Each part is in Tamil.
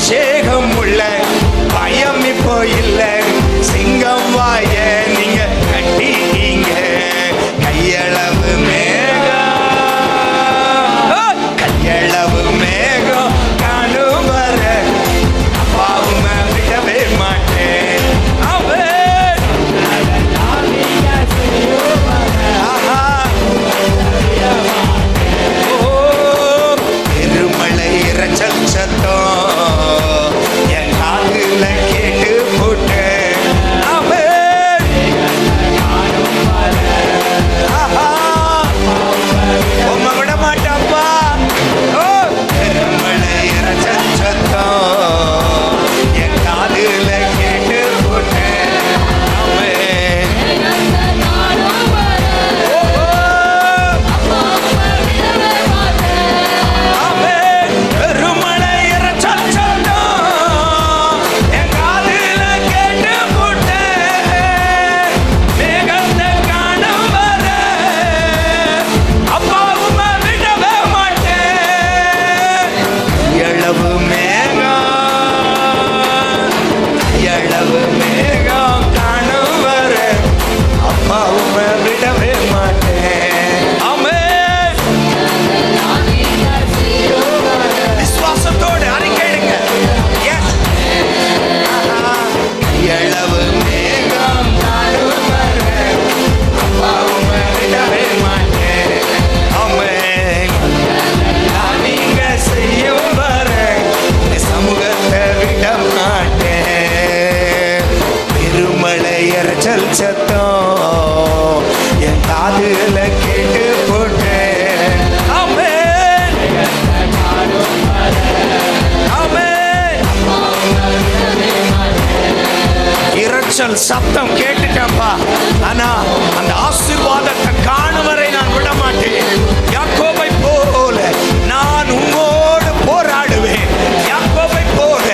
அபிஷேகம் உள்ள பயம் இப்போ இல்ல. சிங்கம் வாய நீங்க கட்டிட்டீங்க. கையளவு மேகம், கையளவு மேகம் காணும் வர அப்பாவும் விடவே மாட்டேன். பெருமழை இரைச்சல் சத்தம் என் காதுல கேட்டு போட்டேன். உம்மை விட மாட்டாப்பா. பெருமழை இரைச்சல் சத்தம் என் காதுல கேட்டு போட்டேன். சத்தம் என் காதுல கேட்டு போட்டேன். ஆமென் ஆமென். இரைச்சல் சத்தம் கேட்டுட்டேன்ப்பா. ஆனா அந்த ஆசீர்வாதத்தை காணும் வரை நான் விட மாட்டேன். யாக்கோபை போல நான் உம்மோடு போராடுவேன். யாக்கோபை போல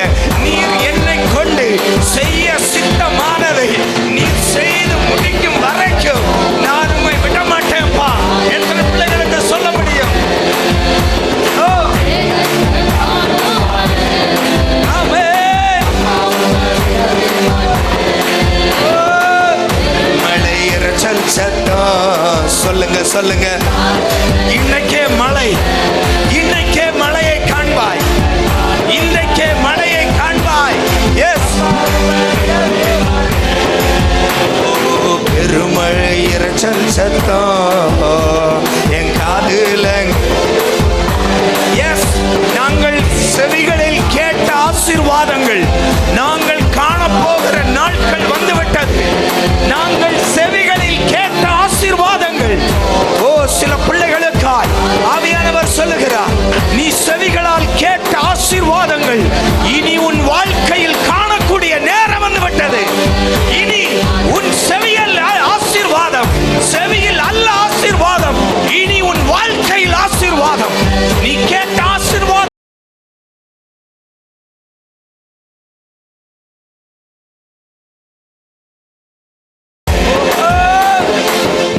நீர் என்னை கொண்டு செய்ய சித்தமானதை நீர் செய்து முடிக்கும் வரைக்கும் நான் உம்மை விட மாட்டேன்ப்பா. எத்தனை பிள்ளைகளுக்கு சொல்ல முடியும்? மழை இரைச்சல் சத்தம் சொல்லுங்க சொல்லுங்க. இன்னைக்கே மழை, இன்னைக்கே மழையை காண்பாய், இன்னைக்கே மழையை காண்பாய். எஸ், பெருமழை இரைச்சல் சத்தம் என் காதுல. எஸ், நாங்கள் செவிகளில் கேட்ட ஆசீர்வாதங்கள் நாங்கள் காணப்போகிற நாட்கள் வந்துவிட்டது. நாங்கள் செவிகளில் கேட்ட ஆசீர்வாதங்கள். ஓ, சில பிள்ளைகளுக்காய் ஆவியானவர் சொல்லுகிறார், நீ செவிகளால் கேட்ட ஆசீர்வாதங்கள் இனி உன் வாழ்க்கையில் காணக்கூடிய நேரம் வந்துவிட்டது. இனி உன் செவியில் ஆசீர்வாதம், செவியில் அல்ல ஆசீர்வாதம். இனி உன் வாழ்க்கையில் ஆசீர்வாதம். நீ கேட்ட ஆசீர்வாதம்.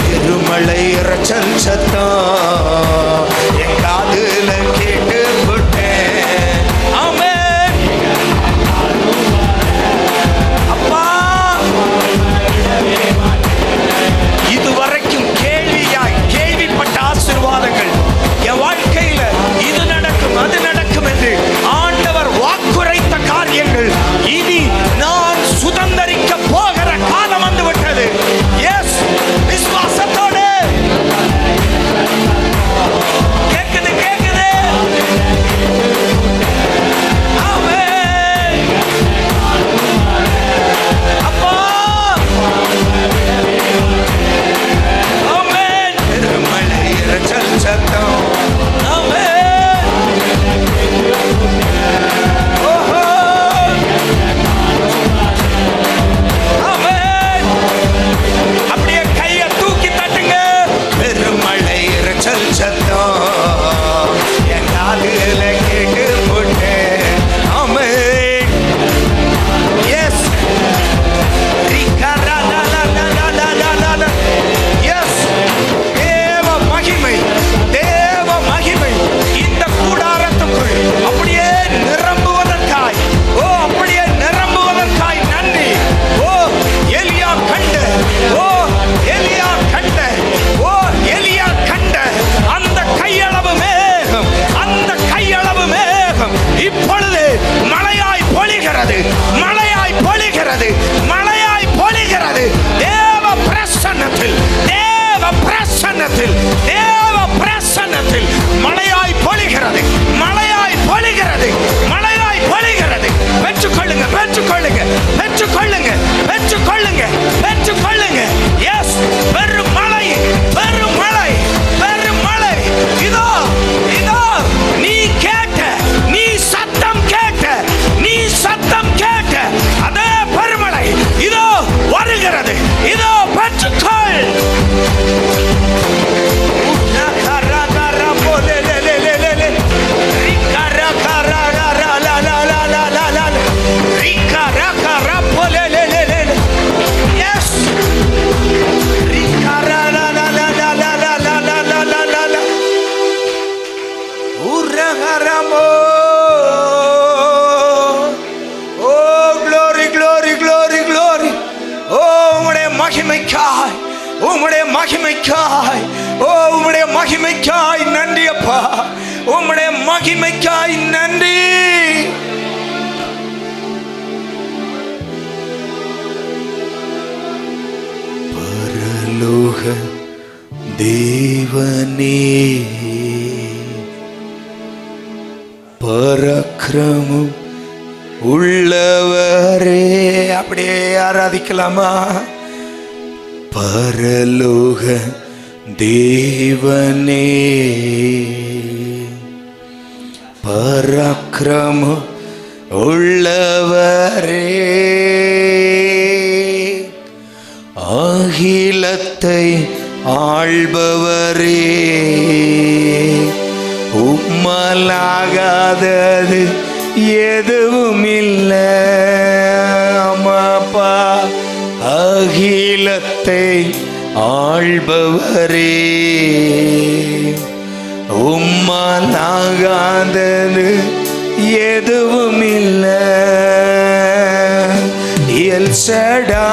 பெருமழை இரைச்சல் சத்தம் என் காதுல கேட்டு போட்டேன். ஆமென். அப்பா, இதுவரைக்கும் கேள்விப்பட்ட ஆசீர்வாதங்கள் என் வாழ்க்கையில இது நடக்கும் அது நடக்கும் என்று ஆண்டவர் வாக்குரைத்த காரியங்கள் இனி நான் சுதந்தரிக்க போகிற காலம் வந்துவிட்டது. எஸ், விசுவாசத்தோடு மகிமைக்காய் நன்றி அப்பா, உம்முடைய மகிமைக்காய் நன்றி. பரலோக தேவனே, பராக்கிரமம் உள்ளவரே, அப்படியே ஆராதிக்கலாமா? பரலோக தேவனே, பராக்கிரமம் உள்ளவரே, அகிலத்தை ஆள்பவரே, உம்மலாகாதது எதுவும் இல்லை. அம்மாப்பா, அகிலத்தை ஆள்பவரே, உம்மலாகாதது எதுவும் இல்லை. எல் ஷடாய்,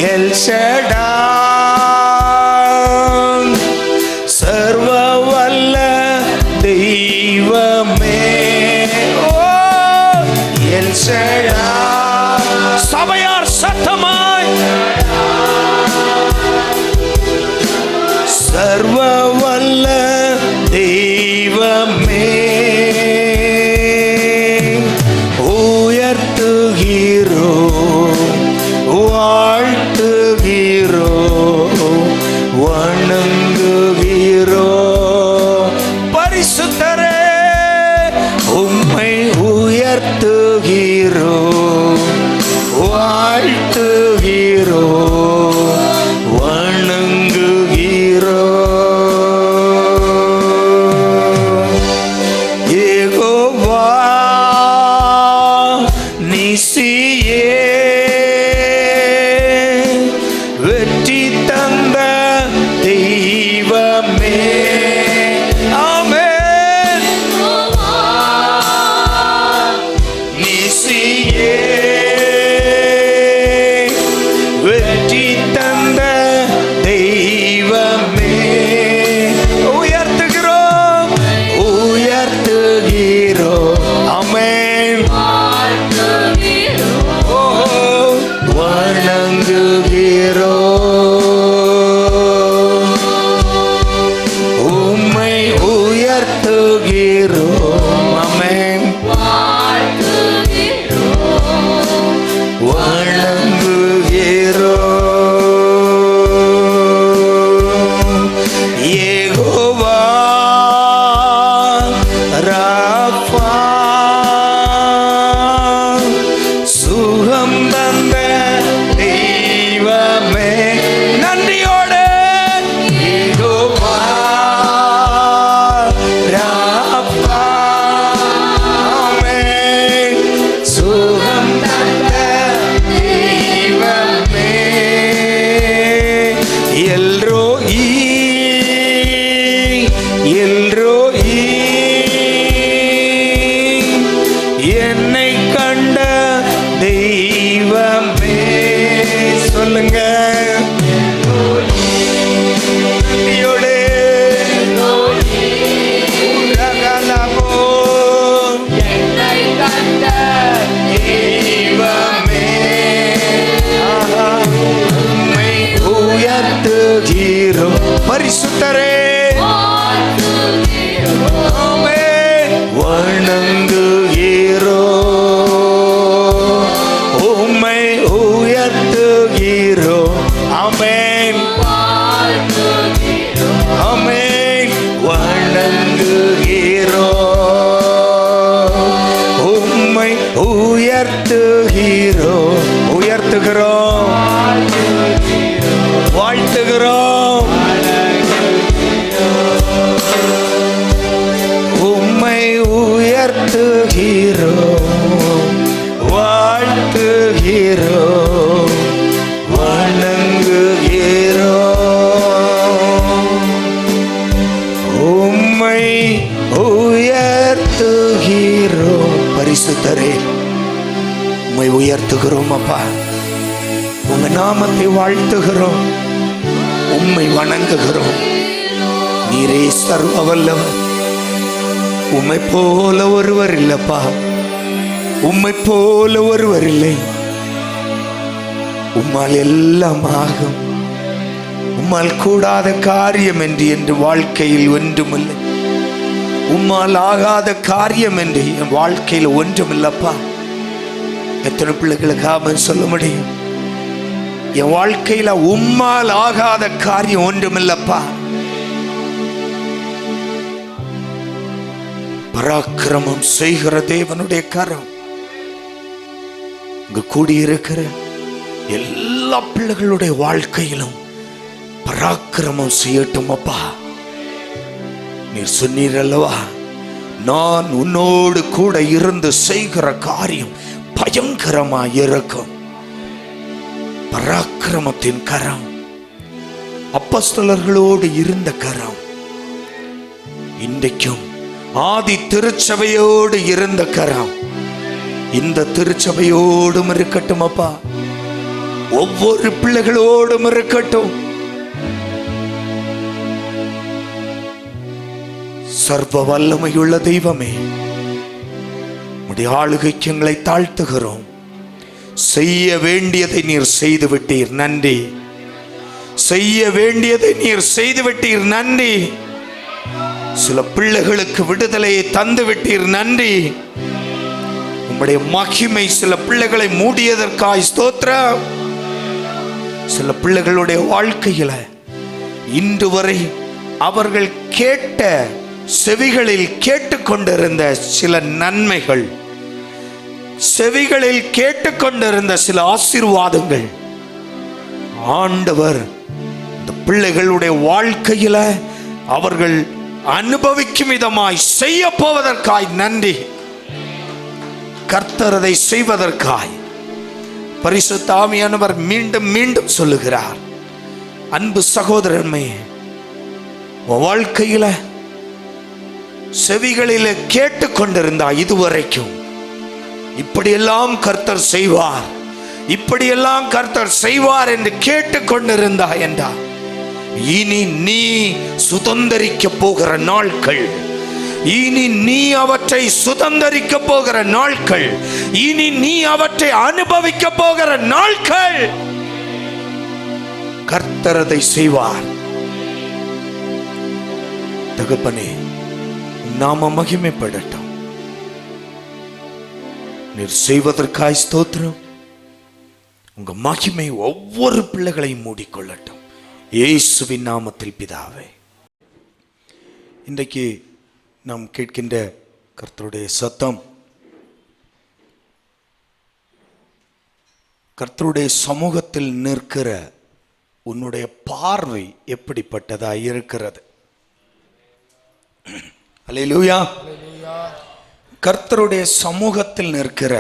எல் ஷடாய், சர்வ வல்ல தெய்வமே. ஓ எல் ஷடாய், சபையார் சத்தமாய், சர்வ வல்ல தெய்வமே, உயர்த்துகிறோ வாழ்த்துகிறோ வணங்குகிறோ. பரிசுத்தரே, உம்மை உயர்த்துகிறோ வாழ்த்துகிறோ வணங்குகிறோ. யெகோவா நீசியே, வெற்றி தந்த தெய்வமே. ஆமென். நீசியே, வெற்றி தந்த தெய்வமே, உயர்த்துகிறோம் உயர்த்துகிறோம். ஆமென். வணங்குகிறோ, உம்மை உயர்த்துகிறோ. ஆமென். வணங்குகிறோ. யெகோவா ராஃபா, சுகம் தந்த தெய்வமே. நன்றியோடு யெகோவா ராஃபா, ஆமென், சுகம் தந்த தெய்வமே. எல்ரோயி, எல்ரோயி, என்னை கண்ட தெய்வமே. சொல்லுங்க. நன்றியோடு உலகளவோ என்னை கண்ட தெய்வமே. ஆஹா, உம்மை உயர்த்துகிறோ. பரிசுத்தரே, ஆமென், வணங்குகிறோ, உம்மை உயர்த்துகிறோ. ஆமென், ஆமென், வணங்குகிறோ, உம்மை உயர்த்துகிறோ. உயர்த்துகிறோம், வாழ்த்துகிறோம், உம்மை உயர்த்துகிறோ வாழ்த்துகிறோ வணங்குகிறோ. உம்மை உயர்த்துகிறோ. பரிசுத்தரே, உம்மை உயர்த்துகிறோம் அப்பா. உங்க நாமத்தை வாழ்த்துகிறோம். உம்மை வணங்குகிறோம். நீரே சர்வ வல்லவர். உம்மை போல ஒருவர் இல்லப்பா, உம்மை போல ஒருவர் இல்லை. உம்மால் எல்லாம் ஆகும். உம்மால் கூடாத காரியம் என்று வாழ்க்கையில் ஒன்றுமில்லை. உம்மால் ஆகாத காரியம் என்று என் வாழ்க்கையில் ஒன்றுமில்லப்பா. எத்தனை பிள்ளைகளுக்கு ஆமென் சொல்ல முடியும்? என் வாழ்க்கையில உம்மால் ஆகாத காரியம் ஒன்றுமில்லப்பா. பராக்கிரமம் செய்கிற தேவனுடைய கரம் இங்கு கூடியிருக்கிற எல்லா பிள்ளைகளுடைய வாழ்க்கையிலும் பராக்கிரமம் செய்யட்டும் அப்பா. நீர் சொன்னீர் அல்லவா, நான் உன்னோடு கூட இருந்து செய்கிற காரியம் பயங்கரமாய் இருக்கும். பராக்கிரமத்தின் கரம், அப்போஸ்தலர்களோடு இருந்த கரம், இன்றைக்கும் ஆதி திருச்சபையோடு இருந்த கரம் இந்த திருச்சபையோடும் இருக்கட்டும் அப்பா. ஒவ்வொரு பிள்ளைகளோடும் இருக்கட்டும். சர்வ வல்லமையுள்ள தெய்வமே, உம்முடைய ஆளுகைக்கு எங்களை தாழ்த்துகிறோம். செய்ய வேண்டியதை நீர் செய்து விட்டீர், நன்றி. செய்ய வேண்டியதை நீர் செய்து விட்டீர், நன்றி. சில பிள்ளைகளுக்கு விடுதலையை தந்து விட்டீர், நன்றி. உம்முடைய மகிமை சில பிள்ளைகளை மூடியதற்காய் ஸ்தோத்திரம். சில பிள்ளைகளுடைய வாழ்க்கையில இன்று வரை அவர்கள் கேட்ட செவிகளில் கேட்டுக்கொண்டிருந்த சில நன்மைகள், செவிகளில் கேட்டுக்கொண்டிருந்த சில ஆசீர்வாதங்கள் ஆண்டவர் இந்த பிள்ளைகளுடைய வாழ்க்கையில அவர்கள் அனுபவிக்கும் விதமாய் செய்ய போவதற்காய் நன்றி. கர்த்தர் அதை செய்வதற்காய் பரிசுத்த ஆவியானவர் மீண்டும் மீண்டும் சொல்லுகிறார். அன்பு சகோதரன்மே, வாழ்க்கையில செவிகளில கேட்டுக்கொண்டிருந்தா இதுவரைக்கும் இப்படியெல்லாம் கர்த்தர் செய்வார், இப்படியெல்லாம் கர்த்தர் செய்வார் என்று கேட்டுக்கொண்டிருந்தா என்றார். இனி நீ சுதந்தரிக்க போகிற நாட்கள், இனி நீ அவற்றை சுதந்தரிக்க போகிற நாட்கள், இனி நீ அவற்றை அனுபவிக்க போகிற நாட்கள். கர்த்தர் அதை செய்வார். தகப்பனே, நாம மகிமைப்படட்டும். நீர் செய்வதற்காய் ஸ்தோத்திரம். உங்க மகிமை ஒவ்வொரு பிள்ளைகளையும் மூடிக்கொள்ளட்டும், இயேசுவின் நாமத்தில் பிதாவே. இன்றைக்கு நாம் கேட்கின்ற கர்த்தருடைய சத்தம், கர்த்தருடைய சமூகத்தில் நிற்கிற உன்னுடைய பார்வை எப்படிப்பட்டதா இருக்கிறது? அல்லேலூயா. கர்த்தருடைய சமூகத்தில் நிற்கிற,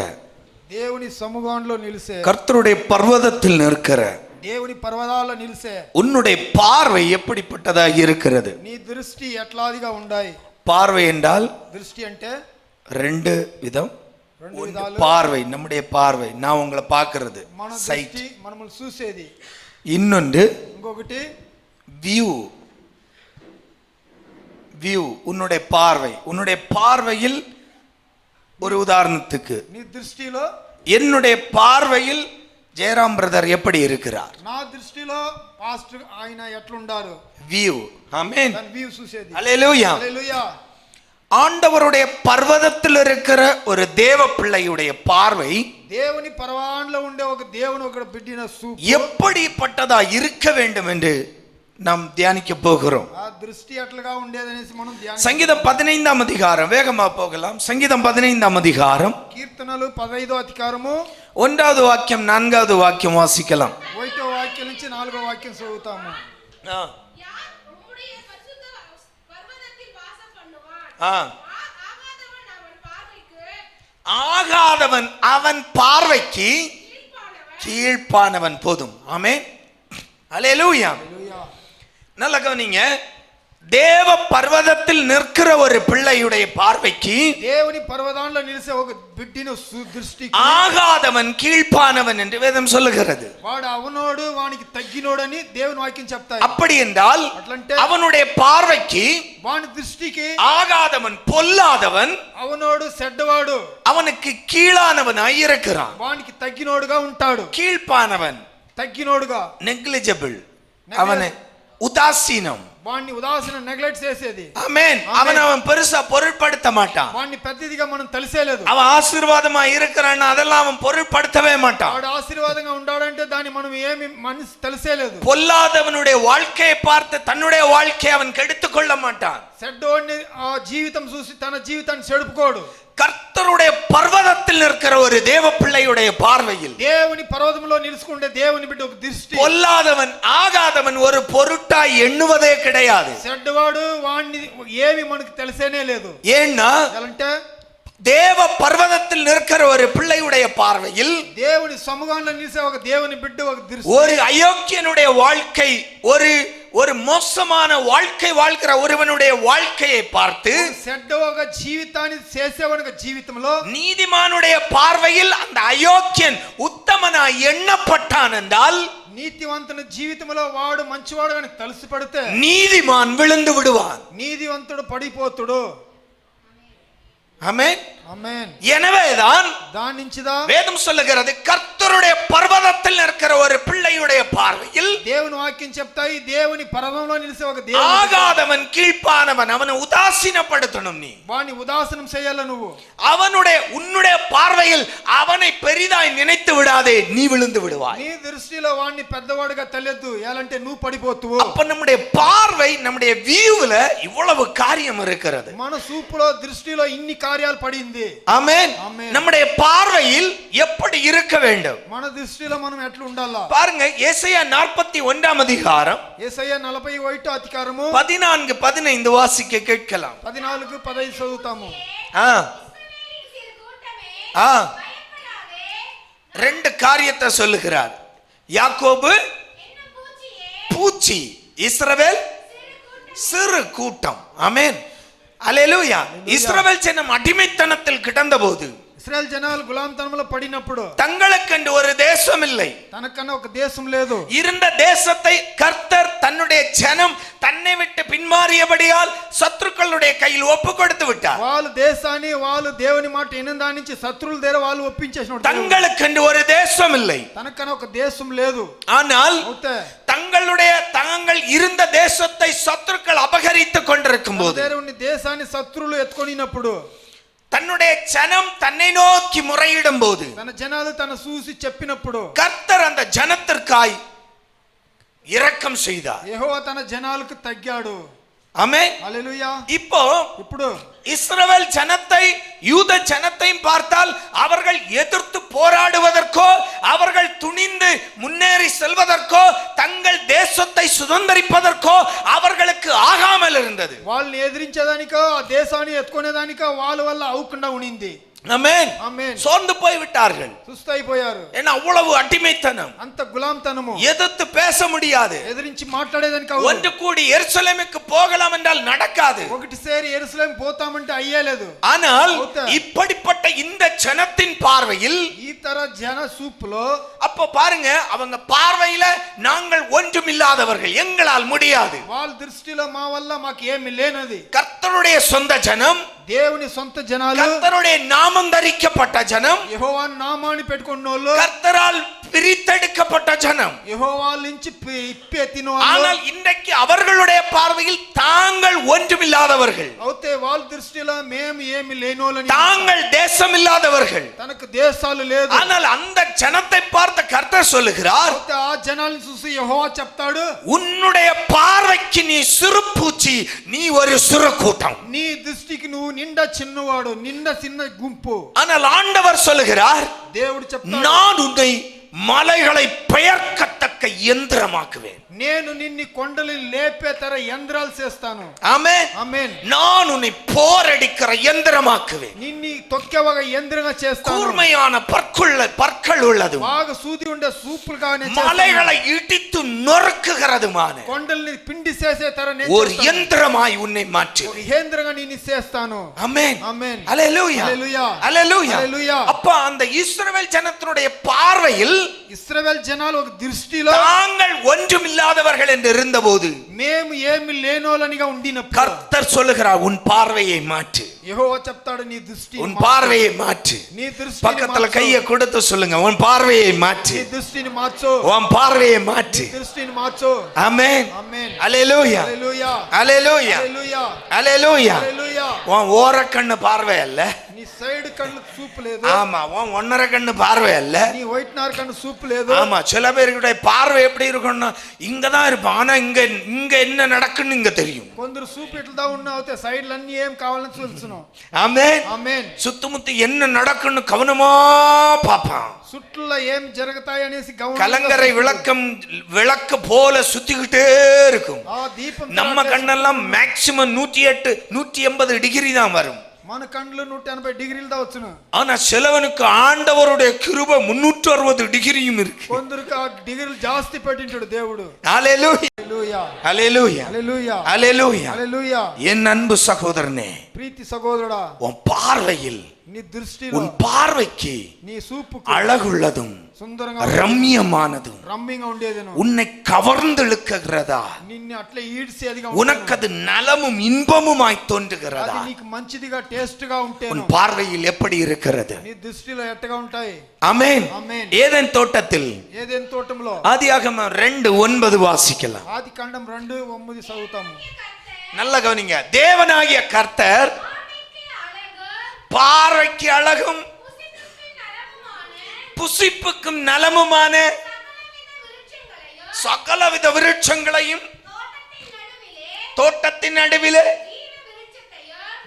దేవుని సముఖంలో నిలిసే, கர்த்தருடைய பர்வதத்தில் நிற்கிற దేవుని పర్వతాల్లో నిలిసే உன்னுடைய பார்வை எப்படிப்பட்டதா இருக்கிறது? నీ దృష్టి ఎట్లాదిగా ఉండాయి? பார்வை என்றால் దృష్టి అంటే ரெண்டு விதம். பார்வை, நம்முடைய பார்வை, நான் உங்களை பார்க்கிறது, మన சைட். దృష్టి మనల్ని చూసేది. இன்னொன்று ఇంకొకటి வியூ. வியூ, உன்னுடைய பார்வை. உன்னுடைய பார்வையில் ஒரு உதாரணத்துக்கு, నీ దృష్టిలో, என்னுடைய பார்வையில் ஜெயராம் பிரதர் எப்படி இருக்கிறார்? నా దృష్టిలో పాస్టర్ ఆయన ఎట్లుండారు? வியூ. ஆமென். దాని వ్యూ చూసేది. அல்லேலூயா. హల్లెలూయా. ஆண்டவருடைய பர்வதத்தில் இருக்கிற ஒரு தேவ பிள்ளையுடைய பார்வை దేవుని పర్వాణలో ఉండే ఒక దేవుని ఒక బిడ్డిన చూపు எப்படிப்பட்டதா இருக்க வேண்டும் என்று நாம் தியானிக்க போகிறோம். ఆ దృష్టి ఎట్లుగా ఉండేదనేసి మనం ధ్యానం. சங்கீதம் 15ஆம் அதிகாரம், வேகமா போகலாம். சங்கீதம் 15ஆம் அதிகாரம், కీర్తనలు 15వ అధికారము 1வது வாக்கியம் 4வது வாக்கியம் வாசிக்கலாம். 1వ వాక్యం నుంచి 4వ వాక్యం చదువుతాము. ஆகாதவன் அவன் பார்வைக்கு கீழ்ப்பானவன் போதும். ஆமென். அல்லேலூயா. நல்ல கவனிங்க. தேவ பர்வதத்தில் நிற்கிற ஒரு பிள்ளையுடைய பார்வைக்கு దేవుని పర్వతాల్లో నిలిసే ఒక బిడ్డిన దృష్టికి ஆகாதவன் கீழ்ப்பானவன் என்று வேதம் சொல்லுகிறது. వాడు అవనోడు వానికి తగ్గినోడని దేవుని వాక్యం చెప్తాయి. அப்படி என்றால் అట్లంటే அவனுடைய பார்வைக்கு వాని దృష్టికి ஆகாதவன் பொல்லாதவன் అవనోడు చెడ్డవాడు அவனுக்கு கீழானவனாய் இருக்கிறான். వానికి తగ్గినోడుగా ఉంటాడు. கீழ்ப்பானவன் తగ్గినోడుగా நெக்லிஜிபிள், அவனை உதாசீனம், వాణ్ణి ఉదాసీన నెగ్లెక్ట్ చేసేది. ஆமென். அவன் பெருசா பொருட்படுத்த மாட்டான். వాణ్ణి పెద్దదిగా మనం తెలిసేలేదు. அவன் ஆசீர்வாதமா இருக்கிறான், அதெல்லாம் அவன் பொருட்படுத்தவே மாட்டான். వాడు ఆశీర్వాదంగా ఉండాడంటే దాన్ని మనం ఏమి మనసు తెలిసేలేదు. பொல்லாதவனுடைய வாழ்க்கையை பார்த்து தன்னுடைய வாழ்க்கையை அவன் கெடுத்துக் கொள்ள மாட்டான். చెడ్డోడిని ఆ జీవితం చూసి తన జీవితాన్ని చెడుపుకోడు. கர்த்தருடைய பர்வதத்தில் நிற்கிற ஒரு தேவ பிள்ளையுடைய பார்வையில் దేవుని పర్వతంలో నిలుచుకుంటే దేవుని బిడ్డ ఒక దృష్టి. பொல்லாதவன் ஆகாதவன் ஒரு பொருட்டாய் எண்ணுவதே கிடையாது. చెడ్డవాడు వాణ్ణి ఏమి మనకు తెలిసేనే లేదు. ஏன்னா అంటే தேவ பர்வதத்தில் நிற்கிற ஒரு பிள்ளையுடைய பார்வையில் దేవుని సముఖంలో నిలిసే ఒక దేవుని బిడ్డ ఒక దృష్టి. ஒரு அயோக்கியனுடைய வாழ்க்கை, ஒரு மோசமான வாழ்க்கை வாழ்கிற ஒருவனுடைய வாழ்க்கையை பார்த்து చెడ్డ ఒక జీవితాన్ని చేసేవాడి ఒక జీవితంలో நீதிமானுடைய பார்வையில் அந்த அயோக்கியன் உத்தமனா எண்ணப்பட்டான் என்றால் నీతివంతుని జీవితంలో వాడు మంచివాడు అని తెలిసి పడితే நீதிமான் விழுந்து விடுவான். నీతివంతుడు పడిపోతుడు. ஆமென். ఆమేన్. எனவேதான் దాని నుంచిదా வேதம் சொல்லுகிறது கர்த்தருடைய பர்வதத்தில் நிற்கிற ஒரு பிள்ளையுடைய பார்வையில் దేవుని వాక్యం చెప్తాయి దేవుని పర్వతంలో నిలిసే ఒక దేవుని ஆகாதவன் கீழ்ப்பானவன், அவனை உதாசீனப்படுத்தணும். நீ వాని ఉదాసనం చేయాల. నువ్వు உன்னுடைய பார்வையில் அவனை பெரிதாய் நினைத்து விடாதே, நீ விழுந்து விடுவாய். నీ దృష్టిలో వాడిని పెద్దవాడుగా తెలియద్దు. ఎలాంటే నువ్వు పడిపోతువు. அப்ப நம்முடைய பார்வை, நம்முடைய வியூல இவ்வளவு காரியம் இருக்கிறது. మన సూపులో దృష్టిలో ఇన్ని కార్యాలు పడింది. ஆமென். நம்முடைய பார்வையில் எப்படி இருக்க வேண்டும்? మన దృష్టిలో మనం ఎట్లా ఉండాలా? பாருங்க, ஏசாயா 41 அதிகாரம் యేసయ్య 41 అధికారము 14-15 வாசிக்க கேட்கலாம். 14-15 చదువుతాము. ரெண்டு காரியத்தை சொல்லுகிறார். யாக்கோபு பூச்சி, இஸ்ரவேல் சிறு கூட்டம். ஆமென். அல்லேலூயா. இஸ்ரவேல் ஜனம் அடிமைத்தனத்தில் கிடந்தபோது, ఇశ్రాయేల్ జనాలు గులాంతనంలో పడినప్పుడు தங்களுக்கென்று ஒரு தேசம் இல்லை, తనకన్నా ఒక దేశం లేదు. இருந்த தேசத்தை கர்த்தர் தன்னுடைய ஜனம் தன்னை விட்டு பின்மாறியபடியால் சத்துருக்களுடைய கையில் ஒப்பு கொடுத்து விட்டார். వాళ్ళు దేశాన్ని వాళ్ళు దేవుని మాట విన్న దాని నుంచి శత్రువుల దగ్గర వాళ్ళు ఒప్పించేసినారు. தங்களுக்கென்று ஒரு தேசம் இல்லை, తనకన్నా ఒక దేశం లేదు. ஆனால் అవుతే தாங்கள் இருந்த தேசத்தை சத்துருக்கள் அபகரித்துக் கொண்டிருக்கும் போது, దేవుని దేశాన్ని శత్రువులు ఎత్తుకొనినప్పుడు, தன்னுடைய ஜனம் தன்னை நோக்கி முறையிடும் போது, తన జనాలు తన చూసి చెప్పినప్పుడు கர்த்தர் அந்த ஜனத்திற்காய் இரக்கம் செய்தார். యెహోవా తన జనాలకు తగ్గాడు. ஆமென். హల్లెలూయా. இப்போ இஸ்ரவேல் ஜனத்தை, யூத ஜனத்தையும் பார்த்தால் அவர்கள் எதிர்த்து போராடுவதற்கோ, அவர்கள் துணிந்து முன்னேறி செல்வதற்கோ, தங்கள் தேசத்தை சுதந்திரிப்பதற்கோ அவர்களுக்கு ஆகாமல் இருந்தது. వాళ్ళని ఎదిరించేదానికో ఆ దేశాన్ని ఎత్తుకునేదానికో వాళ్ళ వల్ల అవ్వకుండా ఉనింది. ஆமென். ఆమేన్. சோர்ந்து போய் விட்டார்கள். సుస్థైపోయారు. ஏன்னா அவ்வளவு அடிமைத்தனம், అంత గులాంతనము, எதிர்த்து பேச முடியாது. ఎదిరించి మాట్లాడేదానికి ஒன்று கூடி எருசலேமுக்கு போகலாம் என்றால் நடக்காது. ఒకటి సేరి యెరూషలేము పోతామంటే అయ్యేలేదు. ஆனால் இப்படிப்பட்ட இந்த ஜனத்தின் பார்வையில், ఈ తర జన సూపులో, அப்ப பாருங்க, அவங்க பார்வையில நாங்கள் ஒன்றும் இல்லாதவர்கள், எங்களால் முடியாது. వాళ్ళ దృష్టిలో మా వల్ల మాకు ఏమీ లేనది. கர்த்தருடைய சொந்த ஜனம், దేవుని సొంత జనాలు, கர்த்தருடைய நாமம் தரிக்கப்பட்ட ஜனம், యెహోవా నామాన్ని పెట్టుకున్నోళ్ళు, கர்த்தரால் பிரித்தெடுக்கப்பட்ட ஜனம், యెహోవా నుంచి ఇప్పెత్తిన వాళ్ళు. ஆனால் இன்றைக்கு அவர்களுடைய பார்வையில் தாங்கள் ஒன்றுமில்லாதவர்கள், అవుతే వాళ్ళ దృష్టిలో మేము ఏమి లేనోళ్ళని, தாங்கள் தேசம் இல்லாதவர்கள். తనకు దేశాలు లేదు. ஆனால் அந்த ஜனத்தை பார்த்த கர்த்தர் சொல்லுகிறார், అవుతే ఆ జనాలను చూసి యెహోవా చెప్తాడు, உன்னுடைய பார்வைக்கு நீ சிறு பூச்சி, நீ ஒரு சிறு கூட்டம். నీ దృష్టికి నువ్వు నిండా చిన్నవాడు, నిండా చిన్న గుంపు. ஆனால் ஆண்டவர் சொல்லுகிறார், దేవుడు చెప్తాడు, நான் உன்னை மலைகளை பெயர்க்கத்தக்க యంత్రமாக்குவேன். నేను నిన్ని కొండలు లేపే తర యంత్రాలు చేస్తాను. ஆமென். ఆమేన్. நான் உன்னை போரடிக்கிற యంత్రமாக்குவேன். నిన్ని తొక్కేవగ యంత్రంగా చేస్తాను. கூர்மையான பற்கள் உள்ளது. బాగా సూది ఉండే సూపులుగానే చేస్తాను. மலைகளை இடித்து நொறுக்குகிறதுமான కొండల్ని పిండి చేసే తర నేను ஒரு యంత్రமாய் உன்னை மாற்றுவேன். ఒక యంత్రంగా నిన్ను చేస్తాను. ஆமென். ఆమేన్. ஹல்லேலூயா. హల్లెలూయా. ஹல்லேலூயா. హల్లెలూయా. அப்ப அந்த இஸ்ரவேல் ஜனத்தினுடைய பார்வையில் ఇశ్రాయేల్ జనాలు ఒక దృష్టిలో தாங்கள் ஒன்றுமில்லாதவர்கள் என்று இருந்தபோது మేము ఏమి లేనోలనిగా ఉండినప్పుడు கர்த்தர் சொல்லுகிறார், உன் பார்வையை மாற்று. యెహోవా చెప్తాడు, నీ దృష్టి உன் பார்வையை மாற்று. నీ దృష్టి பக்கத்துல கையை கொடுத்து சொல்லுங்க, உன் பார்வையை மாற்று. నీ దృష్టిని మార్చు. உன் பார்வையை மாற்று. నీ దృష్టిని మార్చు. ஆமென். ఆమేన్. ஹல்லேலூயா. హల్లెలూయా. ஹல்லேலூயா. హల్లెలూయా. ஹல்லேலூயா. హల్లెలూయా. உன் ஓர கண்ணு பார்வை அல்ல. నీ సైడ్ కళ్ళు చూపు లేదు. ஆமா. உன் ஒன்னரை கண்ணு பார்வை அல்ல. నీ వైట్ నార్ కన్ను చూపు లేదు. ஆமா. சில பேருடைய பார்வை எப்படி இருக்கும்னா இங்கதான் இருப்பான், ஆனா இங்க என்ன நடக்குன்னு இங்க தெரியும். కొందరు చూపు ఇట్లా ఉన్నా అవుతే సైడ్ లన్నీ ఏం కావాలని చూస్తున్నాం. ஆமென். ఆమేన్. சுத்தமுத்தி என்ன நடக்குன்னு கவனமா பாப்பான். சுற்றுல ఏం జరుగుతాయి అనేసి கலங்கரை விளக்கு போல சுத்திக்கிட்டே இருக்கும். ఆ దీపం நம்ம கண்ணெல்லாம் மேக்சிமம் 108 180 டிகிரி தான் வரும். మన కండ్లు 180 డిగ్రీలు దా వచ్చును. ஆனா சிலவனுக்கு ஆண்டவருடைய கிருபை 360 டிகிரியும் இருக்கு. కొందరికి ఆ డిగ్రీలు జాస్తి పెట్టింటాడు దేవుడు. ஹல்லேலூயா. హల్లెలూయా. ஹல்லேலூயா. హల్లెలూయా. ஹல்லேலூயா. హల్లెలూయా. என் அன்பு சகோதரனே, ప్రీతి సహోదరుడా, உன் பார்வையில், నీ దృష్టిలో, உன் பார்வைக்கு నీ చూపుకు அழகுள்ளதும் సుందరంగా ரம்மியமானதும் రమ్మింగా ఉండేదను. உன்னை கவர்ந்தெழுக்குகிறதா, నిన్ను అట్లా ఈడ్చేదిగా உனக்கு அது நலமும் இன்பமுமாய் தோன்றுகிறதா? అది నీకు మంచిదిగా టేస్ట్ గా உன் ఉంటేను. பார்வையில் எப்படி இருக்கிறது? నీ దృష్టిలో ఎట్టగా ఉంటాయి. ஆமென். ఆమేన్. ஏதேன் தோட்டத்தில் ఏదైనా తోటంలో ஆதியாகமம் 2:9 வாசிக்கலாம். ఆది కాండం 2:9 చదువుతాము. நல்ல கவனிங்க. தேவனாகிய கர்த்தர் பார்வைக்கு அழகும் புசிப்புக்கும் நலமுமான சகலவித விருட்சங்களையும் தோட்டத்தின் நடுவிலே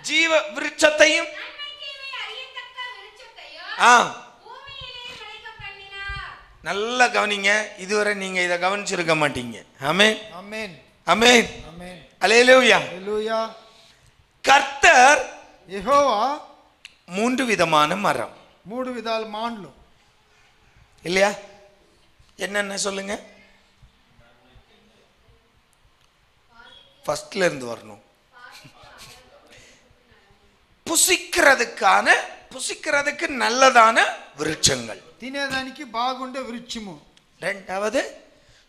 ஜீவ விருட்சத்தையும் நல்ல கவனிங்க. இதுவரை நீங்க இதை கவனிச்சிருக்க மாட்டீங்க. ஆமென். ఆమేన్. ஆமென். ఆమేన్. ஹல்லேலூயா. హల్లెలూయా. கர்த்தர் యెహోవా 3 விதமான மரம். 3 విధాల మాండ్లు இல்லையா? என்னென்ன சொல்லுங்க. ஃபர்ஸ்ட்ல இருந்து வரணும். புசிக்கிறதுக்கு நல்லதான விருட்சங்கள். తినేదానికి బాగుండే వృక్షము. ரெண்டாவது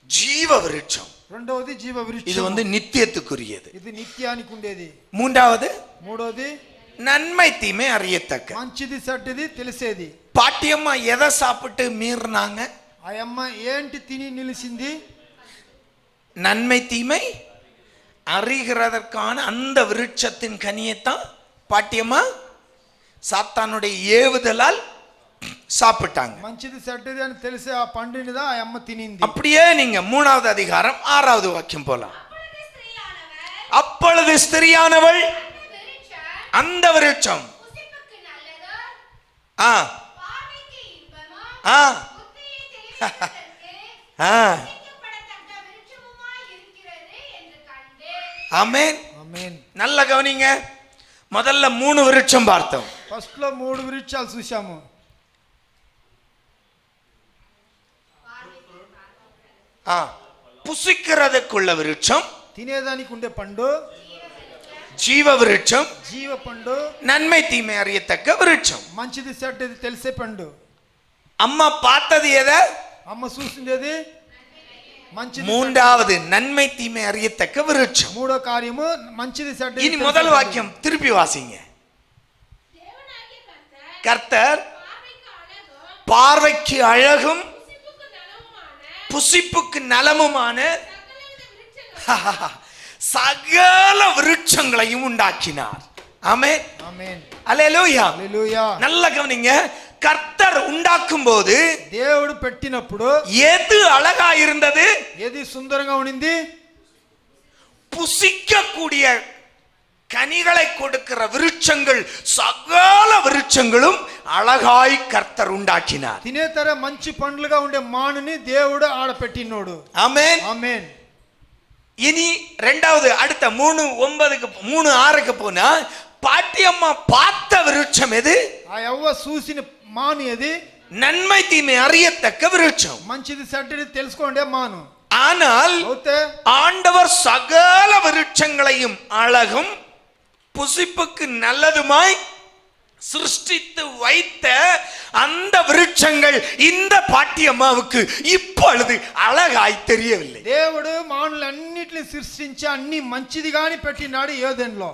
ஜீவ விருட்சம். రెండవది జీవ వృక్షం. இது நித்தியத்துக்குரியது. ఇది నిత్యానికి ఉండేది. மூன்றாவது మూడోది நன்மை தீமை அறியத்தக்க. మంచిది చెడ్డది తెలిసేది. பாட்டியம்மா எதை சாப்பிட்டு மீறினாங்க? ఆ అమ్మ ఏంటి తిని నిలిచింది? நன்மை தீமை அறிகிறதற்கான அந்த விருட்சத்தின் கனியைத்தான் பாட்டியம்மா சாத்தானுடைய ஏவுதலால் சாப்பிட்டாங்க. మంచిది చెడ్డది అని తెలిసే ఆ పండునిదా ఆ అమ్మ తినింది. அப்படியே நீங்க 3வது அதிகாரம் 6வது வாக்கியம் போலாம். அப்பொழுது ஸ்திரியானவள் அந்த விருட்சம் ஆமென். ஆமென். நல்ல கவனிங்க. முதல்ல 3 விருட்சம் பார்த்தோம். ఫస్ట్ లో 3 విరుక్షాలు చూశాము. புசிக்கிறதுக்குள்ள விருட்சம், తినేదానికి ఉండే పండు, ஜீவ விருட்சம், జీవ పండు, நன்மை தீமை அறியத்தக்க விருட்சம். మంచిది చెడ్డది తెలిసే పండు. அம்மா பார்த்தது எதை? అమ్మ చూసిందేది మంచిది. மூன்றாவது நன்மை தீமை அறியத்தக்க விருட்சம். మూడో కార్యము మంచిది చెడ్డది. இனி முதல் வாக்கியம் திருப்பி வாசிங்க. கர்த்தர் பார்வைக்கு அழகும் புசிப்புக்கு நலமுமான சகல விருட்சங்களையும் உண்டாக்கினார். ஆமென். ஆமென். அல்லேலூயா. அல்லேலூயா. நல்ல கவனிங்க. கர்த்தர் உண்டாக்கும் போது దేవుడు పెట్టినప్పుడు எது அழகா இருந்தது? ఏది సుందరంగా ఉండింది? புசிக்க கூடிய கனிகளை கொடுக்கிற விருட்சங்கள் சகல விருட்சங்களும் அழகாய் கர்த்தர் உண்டாக்கினார். తినే తర మంచి పండ్లుగా ఉండే మానుని దేవుడు ఆడ పెట్టినోడు. ஆமென். ఆమేన్. இனி இரண்டாவது அடுத்த 3:9க்கு 3:6க்கு போனா பாட்டியம்மா பார்த்த விருட்சம் எது? ఆ యవ్వ చూసిన మాను ఏది? நன்மை தீமை அறியத்தக்க விருட்சம். మంచిది చెడ్డది తెలుసుకోండే మాను. ஆனால் ஆண்டவர் சகல விருட்சங்களையும் அழகும் புசிப்புக்கு நல்லதுமாய் சிருஷ்டித்து வைத்த அந்த விருட்சங்கள் இந்த பாட்டியம்மாவுக்கு இப்பொழுது அழகாய் தெரியவில்லை. దేవుడు మానులన్నిటిని సృష్టించి అన్ని మంచిదిగాని పెట్టినాడు ఏదెన్లో.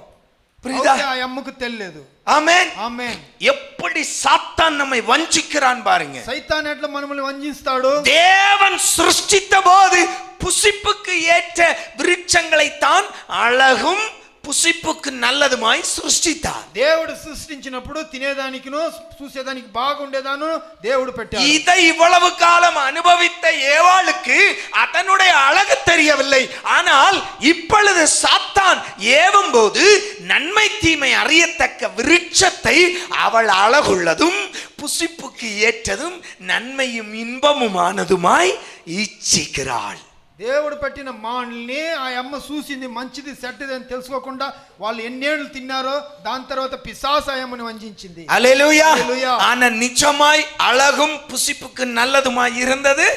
புரியுதா? ఆ అమ్మకు తెలియలేదు. ஆமென். ఆమేన్. எப்படி சாத்தான் நம்மை வஞ்சிக்கிறான் பாருங்க. సైతాన్ ఎట్లా మనల్ని వంచిస్తాడు? தேவன் சிருஷ்டித்த போது புசிப்புக்கு ஏற்ற விருட்சங்களை தான் அழகும் புசிப்புக்கு நல்லதுமாய் சிருஷ்டித்தார். దేవుడు సృష్టించినప్పుడు తినేదానికిను చూసేదానికి బాగుండేదాను దేవుడు పెట్టాడు. இதை இவ்வளவு காலம் அனுபவித்த ஏவாளுக்கு அதனுடைய அழகு தெரியவில்லை. ஆனால் இப்பொழுது சாத்தான் ஏவும் போது நன்மை தீமை அறியத்தக்க விருட்சத்தை அவள் அழகுள்ளதும் புசிப்புக்கு ஏற்றதும் நன்மையும் இன்பமுமானதுமாய் இச்சிக்கிறாள். దేవుడు పెట్టిన మానుల్ని ఆ అమ్మ చూసింది మంచిది చెడ్డది అని తెలుసుకోకుండా వాళ్ళు ఎన్నేళ్ళు తిన్నారో దాని తర్వాత పిశాసు ఆ అమ్మని వంచింది. அல்லேலூயா. அல்லேலூயா. ஆனா நிச்சயமாய் அழகும் புசிப்புக்கு நல்லதுமாய் இருந்தது.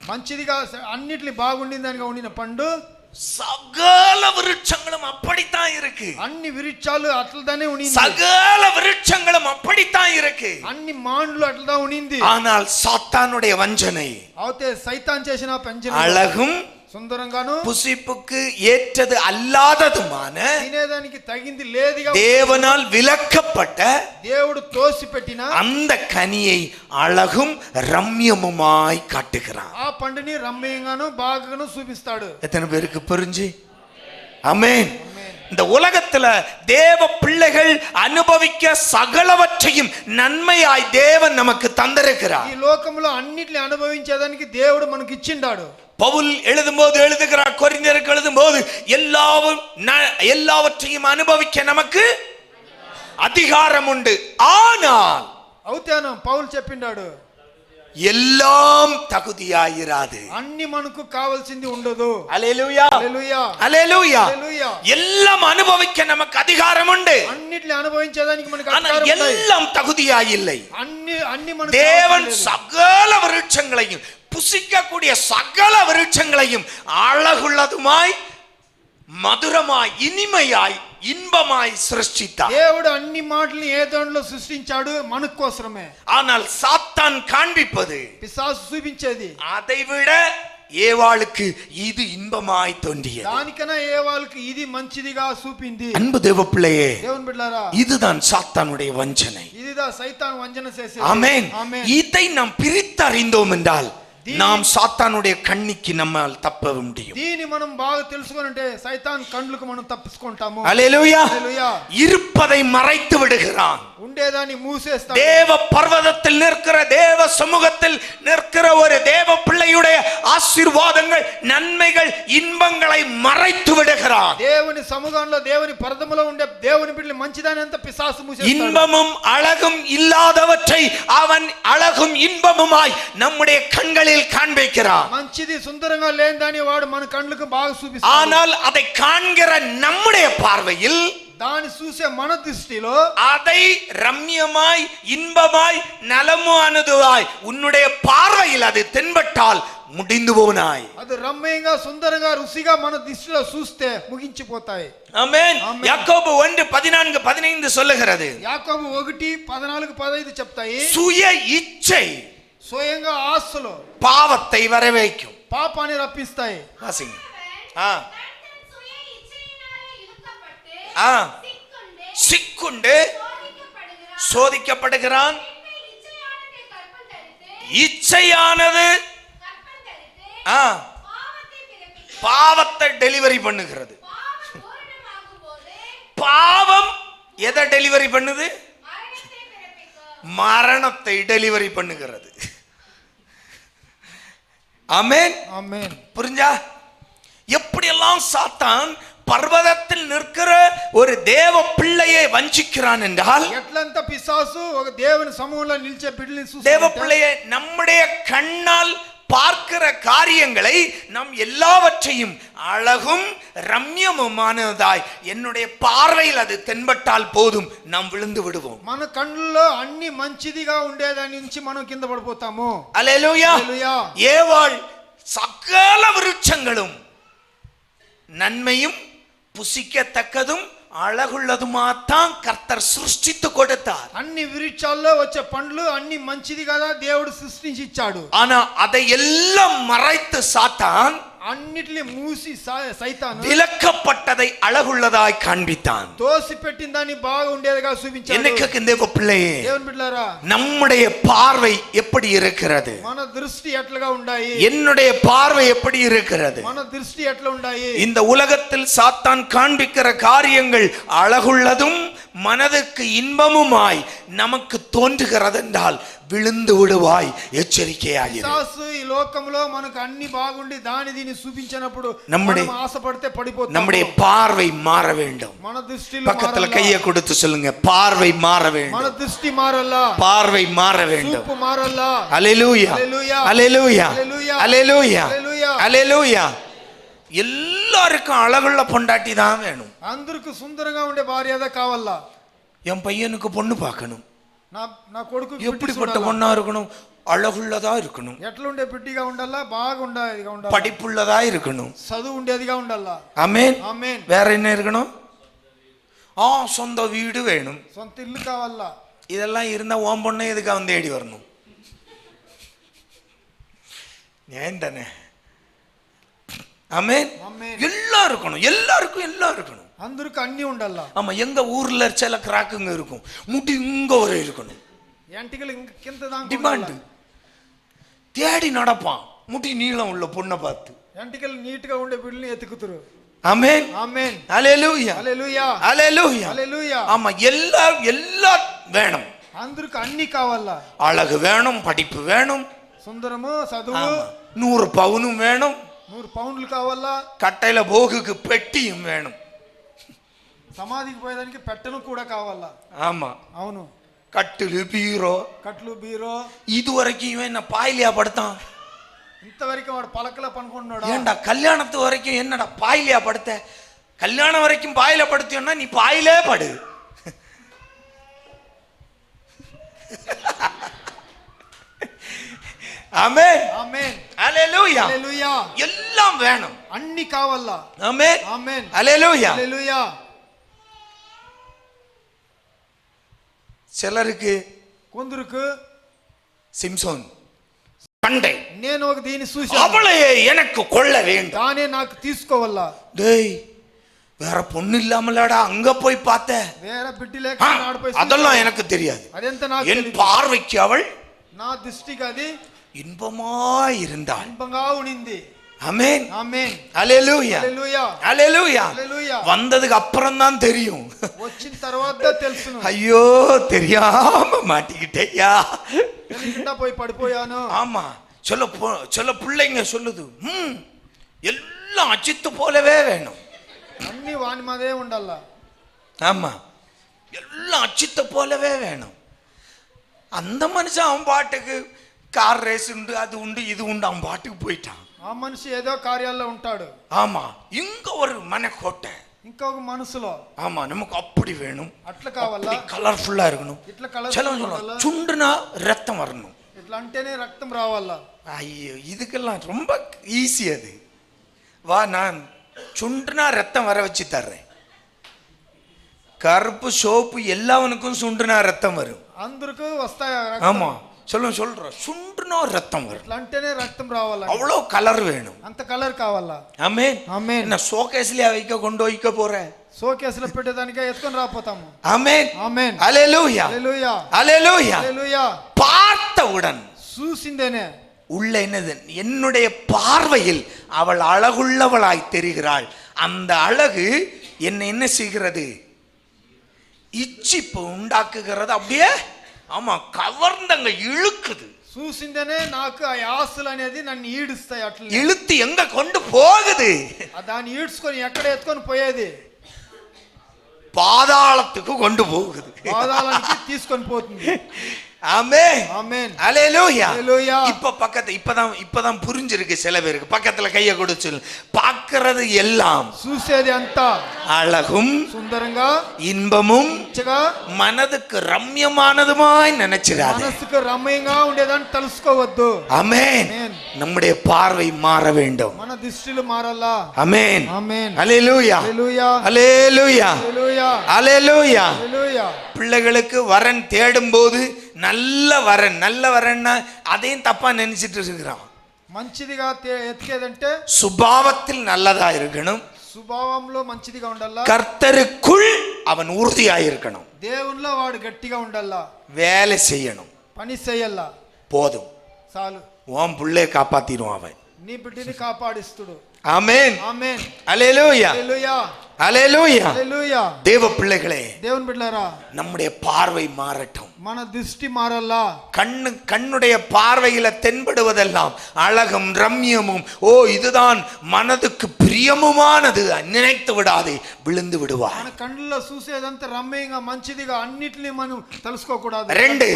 మంచిదిగా అన్నిటిని బాగుండింది దానిగా ఉండిన పండు சகல விருட்சங்களும் அப்படித்தான் இருக்கு. అన్ని విరుచాలు అట్లదానే ఉండింది. சகல விருட்சங்களும் அப்படித்தான் இருக்கு. అన్ని మానులు అట్లదా ఉండింది. ஆனால் சாத்தானுடைய வஞ்சனை అయితే సైతాన్ చేసిన పంజరం அழகும் సుందరంగాను புசிப்புக்கு ஏற்றது அல்லாததுமான తినేదానికి తగింది లేదిగా தேவனால் விலக்கப்பட்ட దేవుడు తోసి పెట్టిన அந்த கனியை அழகும் ரம்யமுமாய் காட்டுகிறான். ఆ పండుని రమ్యంగాను బాగాను చూపిస్తాడు. எத்தனை பேருக்கு புரிஞ்சு? ஆமென். இந்த உலகத்துல தேவ பிள்ளைகள் அனுபவிக்க சகலவற்றையும் நன்மையாய் தேவன் நமக்கு தந்திருக்கிறார். ఈ లోకంలో అన్నిటిని అనుభవించేదానికి దేవుడు మనకి ఇచ్చిండాడు. பவுல் எழுதும்போது எழுதுகிறார், கொரிந்தியருக்கு எழுதும்போது எல்லாவற்றையும் அனுபவிக்க நமக்கு அதிகாரம் உண்டு. ஆனால் అవుతాను పౌలు చెప్పిండాడు எல்லாம் தகுதியாயிராது. అన్ని మనకు కావాల్సింది ఉండదు. அல்லேலூயா. హల్లెలూయా. அல்லேலூயா. హల్లెలూయా. எல்லாம் அனுபவிக்க நமக்கு அதிகாரம் உண்டு. అన్నిటిని అనుభవించేదానికి మనకు ஆனா అధికారం ఉంది. எல்லாம் தகுதியாயில்லை. అన్ని మనకు தேவன் కావాల్సింది లేదు. சகல விருட்சங்களையும் புசிக்கக்கூடிய சகல விருட்சங்களையும் அழகுள்ளதுமாய் மதுரமாய் இனிமையாய் இன்பமாய் சிருஷ்டித்தார். దేవుడు అన్ని మాటల్ని ఏ దాంట్లో సృష్టించాడు మన కోసమే. ஆனால் சாத்தான் காண்பிப்பது పిశాసు చూపించేది அதைவிட ஏவாளுக்கு இது இன்பமாய் தோன்றியது. దానికన్నా ఏ వాళ్ళకి ఇది మంచిదిగా చూపింది. அன்பு தேவ பிள்ளையே, దేవుని బిడ్డలారా, இதுதான் சாத்தானுடைய வஞ்சனை. ఇదిదా సైతాన్ వంచన చేసేది. ஆமென். ఆమేన్. இதை நாம் பிரித்தறிந்தோம் என்றால் நாம் சாத்தானுடைய கண்ணிக்கு நம்மால் தப்ப முடியும். దీని మనం బాగా తెలుసుకొనుంటే సైతాన్ కండ్లకు మనం తప్పించుకుంటాము. அல்லேலூயா. హల్లెలూయా. இருப்பதை மறைத்து விடுகிறான். ఉండేదాన్ని మూసేస్తాడు. தேவ பர்வதத்தில் நிற்கிற தேவ சமூகத்தில் நிற்கிற ஒரு தேவ பிள்ளையுடைய ஆசீர்வாதங்கள் நன்மைகள் இன்பங்களை மறைத்து விடுகிறான். దేవుని సముఖంలో దేవుని పరదములో ఉండే దేవుని బిడ్డలు మంచిదాని అంతా పిశాసు మూసేస్తాడు. இன்பமும் அழகும் இல்லாதவற்றை அவன் அழகும் இன்பமுமாய் நம்முடைய கண்களில் காண்பிக்கிறான். మంచిది సుందరంగా లేనిదాన్ని వాడు మన కళ్ళకు బాగా చూపిస్తాడు. ஆனால் அதை காண்கிற நம்முடைய பார்வையில் దాన్ని చూసే మన దృష్టిలో அதை ரம்யமாய் இன்பமாய் நலமானதுவாய் உன்னுடைய பார்வையில் அது தென்பட்டால் முடிந்து போனாய். అది రమ్యంగా సుందరంగా రుచిగా మన దృష్టిలో చూస్తే ముగించిపోతాయి. ஆமென். யாக்கோபு 1:14-15 சொல்லுகிறது. యాకోబు 1:14-15 చెప్తాయి. சுய இச்சை స్వయంగా ఆశలు பாவத்தை வரவைக்கும். పాపాన్ని రప్పిస్తాయి. வாசிங்க. சிக்குண்டு சோதிக்கப்படுகிறான். இச்சையானது பாவத்தை டெலிவரி பண்ணுகிறது. பாவம் எதை டெலிவரி பண்ணுது? மரணத்தை டெலிவரி பண்ணுகிறது. ஆமென். ஆமென். புரிஞ்சா? எப்படியெல்லாம் சாத்தான் பர்வதத்தில் நிற்கிற ஒரு தேவ பிள்ளையை வஞ்சிக்கிறான் என்றால், ఎట్లంత పిశాసు ఒక దేవుని సమూహంలో నిలిచే బిడ్డల్ని தேவ చూస్తుంటే பிள்ளையை நம்முடைய கண்ணால் பார்க்கிற காரியங்களை நம் எல்லாவற்றையும் அழகும் ரம்யமுமானதாய் என்னுடைய பார்வையில் அது தென்பட்டால் போதும், நாம் விழுந்து விடுவோம். మన కళ్ళల్లో అన్ని మంచిదిగా ఉండేదాని నుంచి మనం కింద పడిపోతాము. அல்லேலூயா. హల్లెలూయా. ஏவாள் சகல விருட்சங்களும் நன்மையும் புசிக்கத்தக்கதும் அழகுள்ளதுமாத்தான் கர்த்தர் சிருஷ்டித்து கொடுத்தார். అన్ని విరుక్షాల్లో వచ్చే పండ్లు అన్ని మంచిది కదా దేవుడు సృష్టించి ఇచ్చాడు. ஆனா அதை எல்லாம் மறைத்து சாத்தான் అన్నిటిని మూసి సైతాను விலக்கப்பட்டதை அழகுள்ளதாய் காண்பித்தான். తోసి పెట్టిన దాన్ని బాగా ఉండేదిగా చూపించాడు. என்னைக்கு தேவ பிள்ளையே, దేవుని బిడ్డలారా, நம்முடைய பார்வை எப்படி இருக்கிறது? మన దృష్టి ఎట్లుగా ఉన్నాయి? என்னுடைய பார்வை எப்படி இருக்கிறது? మన దృష్టి ఎట్లా ఉన్నాయి? இந்த உலகத்தில் சாத்தான் காண்பிக்கிற காரியங்கள் அழகுள்ளதும் மனதுக்கு இன்பமுமாய் நமக்கு தோன்றுகிறது என்றால் விழுந்து விடுவாய், எச்சரிக்கையாயிரு. పిశాసు ఈ లోకంలో మనకు అన్ని బాగుండి దాని దీని చూపించినప్పుడు நம்முடைய మనం ఆశపడితే పడిపోతాం. நம்முடைய பார்வை மாற வேண்டும். మన దృష్టిలో பக்கத்துல கையை கொடுத்து சொல்லுங்க, பார்வை மாற మన வேண்டும். దృష్టి మారల్లా, பார்வை மாற வேண்டும். చూపు మారల్లా. அல்லேலூயா, அல்லேலூயா, அல்லேலூயா, அல்லேலூயா, அல்லேலூயா, அல்லேலூயா. அல்லேலூயா. எல்லாருக்கும் அழகுள்ள பொண்டாட்டி தான் வேணும். అందరికి సుందరంగా ఉండే భార్యదా కావాలా? என் பையனுக்கு பொண்ணு பார்க்கணும். నా కొడుకు எப்படிப்பட்ட பொண்ணா இருக்கணும்? அழகுள்ளதா இருக்கணும், ఎట్లా ఉండే బిడ్డిగా ఉండాలా, బాగా ఉండేదిగా ఉండాలా, படிப்புள்ளதா இருக்கணும். చదువు ఉండేదిగా ఉండాలా. ஆமென். ఆమేన్. வேற என்ன இருக்கணும்? சொந்த வீடு வேணும். సొంత ఇల్లు కావాలా. இதெல்லாம் இருந்தா ஓம் பொண்ணை எதுக்கு அவன் தேடி வரணும்? ஏன் தானே? ஆமென். ఆమేన్. எல்லாம் இருக்கணும், எல்லாருக்கும் எல்லாம் இருக்கணும். అందరికి అన్ని ఉండాలా. ஆமா, எங்க ஊர்ல சில கிராக்குங்க இருக்கும், முடி இங்க வரை இருக்கணும். ఎంటికలు కింద దాకా டிமாண்ட் தேடி நடப்பான் முடி நீளம் உள்ள பொண்ணை பார்த்து. ఎంటికలు నీట్ గా ఉండే బిడ్డల్ని ఎతుకుతురు. ஆமென். ఆమేన్. ஹல்லேலூயா, హల్లెలూయా, ஹல்லேலூயா, హల్లెలూయా. ஆமா, எல்லாம் வேணும். అందరికి అన్ని కావాలా. அழகு வேணும், படிப்பு வேணும், సుందరము, చదువు. ஆமா, 100 பவுனும் வேணும், 100 పౌండ్లు కావాలా. கட்டையில போகுக்கு பெட்டியும் வேணும். సమాధికి పోయేదానికి పెట్టను కూడా కావాలా. ஆமா, అవును. கட்டிலு பீரோ. కట్లు, బీరో. இது வரைக்கும் இவன் என்ன பாயிலியா படுத்தான்? ఇంతవరకు వాడు పలకలా పనుకున్నాడు. ஏண்டா கல்யாணத்து வரைக்கும் என்னடா பாயிலியா படுத்த? கல்யாணம் வரைக்கும் பாயில படுத்தியோன்னா நீ பாயிலே படு. ஆமென், ఆమేన్. ஹல்லேலூயா, హల్లెలూయా. எல்லாம் வேணும். అన్ని కావాలా. ஆமென், ఆమేన్. ஹல்லேலூயா. హల్లెలూయా. சிலருக்கு కొందరుకు சிம்சோன் பண்டை, నేను ఒక దీన్ని చూశాను, அவளையே எனக்கு கொள்ள வேண்டும். దానే నాకు తీసుకోవాలా. டேய், வேற பொண்ணு இல்லாமலடா அங்க போய் பார்த்த? వేరే బిడ్డ లేక ஆ, ఆడిపోయి அதெல்லாம் எனக்கு தெரியாது. అదెంత నాకు என் తెలీదు. பார்வைக்கு அவள் నా దృష్టికి అది இன்பமாய் இருந்தாள். ఇబ్బంగా ఉనింది. ஆமென், ఆమేన్. ஹல்லேலூயா, హల్లెలూయా, ஹல்லேலூயா. హల్లెలూయా. வந்ததுக்கு அப்புறம் தான் தெரியும். వచ్చిన తర్వాత తెలుసును. ஐயோ, தெரியாம மாட்டிக்கிட்டேயா. తెలియకుండా పోయి పడిపోయాను. ஆமா, சில பிள்ளைங்க சொல்லுது, எல்லாம் அச்சித்து போலவே வேணும். అన్ని వాని మాదే ఉండాలా. ஆமா, எல்லாம் அச்சித்த போலவே வேணும். அந்த மனுஷன் அவன் பாட்டுக்கு கார் ரேஸ் உண்டு, அது உண்டு, இது உண்டு, அவன் பாட்டுக்கு போயிட்டான். ఆ మనిషి ఏదో కార్యాల్లో ఉంటాడు. ஆமா, இங்க ஒரு மனக்கோட்டை. ఇంకొక మనసులో ஆமா, நமக்கு அப்படி வேணும், అట్లా కావాలా, கலர்ஃபுல்லா இருக்கணும். ఇట్లా కలర్ சொல்ல சுண்டுனா ரத்தம் வரணும். ఇట్లా అంటేనే రక్తం రావాలా. ஐயோ, இதுக்கெல்லாம் ரொம்ப ஈஸி அது. வா, நான் சுண்டுனா ரத்தம் வர வச்சு தர்றேன். கருப்பு சோப்பு எல்லாவனுக்கும் சுண்டுனா ரத்தம் வரும். అందరికి వస్తాయి. ஆமா, சொல்றோம், சுண்டுனா ரத்தம் வரும். ఇట్లా అంటేనే రక్తం రావాలా. அவ்வளோ கலர் வேணும். అంత కలర్ కావాలా. ஆமென், ఆమేన్. என்ன ஷோகேஸ்லயா வைக்க கொண்டு வைக்க போற? షోకేసులో పెట్టేదానికే ఎత్తుకొని రాపోతాము. ஆமென், ఆమేన్. ஹல்லேலூயா, హల్లెలూయా, ஹல்லேலூயா. హల్లెలూయా. பார்த்தவுடன் చూసిందేనే உள்ள என்னது, என்னுடைய பார்வையில் அவள் அழகுள்ளவளாய் தெரிகிறாள். அந்த அழகு என்னை என்ன செய்கிறது? இச்சிப்பு உண்டாக்குகிறது. அப்படியே ஆமா, கவர்ந்தங்க இழுக்குது. చూసిందనే నాకు ఆ ఆశలు అనేది నన్ను ఈడుస్తాయి. అట్లా இழுத்து எங்க கொண்டு போகுது? దాన్ని ఈడ్చుకొని ఎక్కడ ఎత్తుకొని పోయేది? பாதாளத்துக்கு கொண்டு போகுது. పాదాలకి తీసుకొని పోతుంది. ஆமென் ஆமென் அல்லேலூயா. அல்லேலூயா. இப்பதான் புரிஞ்சிருக்கு சில பேருக்கு. பக்கத்துல கைய கொடுத்து பார்க்கிறது எல்லாம் చూసేది అంతా அழகும் సుందరంగా இன்பமும் మంచిగా மனதுக்கு ரம்யமானதுமாய் நினைச்சிடாது. మనసుకు రమ్యంగా ఉండేదని తెలుసుకోవద్దు. ஆமென். ஆமென். நம்முடைய பார்வை மாற வேண்டும். మన దృష్టిలు మారాలా. ஆமென் ஆமென் அல்லேலூயா அல்லேலூயா அல்லேலூயா அல்லேலூயா அல்லேலூயா. அல்லேலூயா. பிள்ளைகளுக்கு வரன் தேடும் போது நல்ல வரன்னா அதையும் தப்பா நினைச்சிட்டு இருக்கிறான். మంచిదిగా ఎతికేదంటే சுபாவத்தில் நல்லதா இருக்கணும், స్వభావంలో మంచిదిగా ఉండాలా, கர்த்தருக்குள் அவன் உறுதியா இருக்கணும், దేవునిలో వాడు గట్టిగా ఉండాలా, வேலை செய்யணும். పని చేయాలా. போதும், చాలు. உன் பிள்ளைய காப்பாத்திடுவான் அவன். నీ బిడ్డని కాపాడిస్తుడు. ஆமென் ఆమేన్ அல்லேலூயா హల్లెలూయా அல்லேலூயா. హల్లెలూయా. தேவ பிள்ளைகளே, దేవుని బిడ్డలారా, நம்முடைய பார்வை மாறட்டும். మన దృష్టి మారల్లా. கண்ணுடைய பார்வையில தென்படுவதெல்லாம் அழகும் ரம்யமும், ஓ இதுதான் மனதுக்கு பிரியமுமானது நினைத்து விடாதே, விழுந்து விடுவார். మన కళ్ళల్లో చూసేదంతా రమ్యంగా మంచిదిగా అన్నిటిని మనం తెలుసుకోకూడదు. ரெண்டு,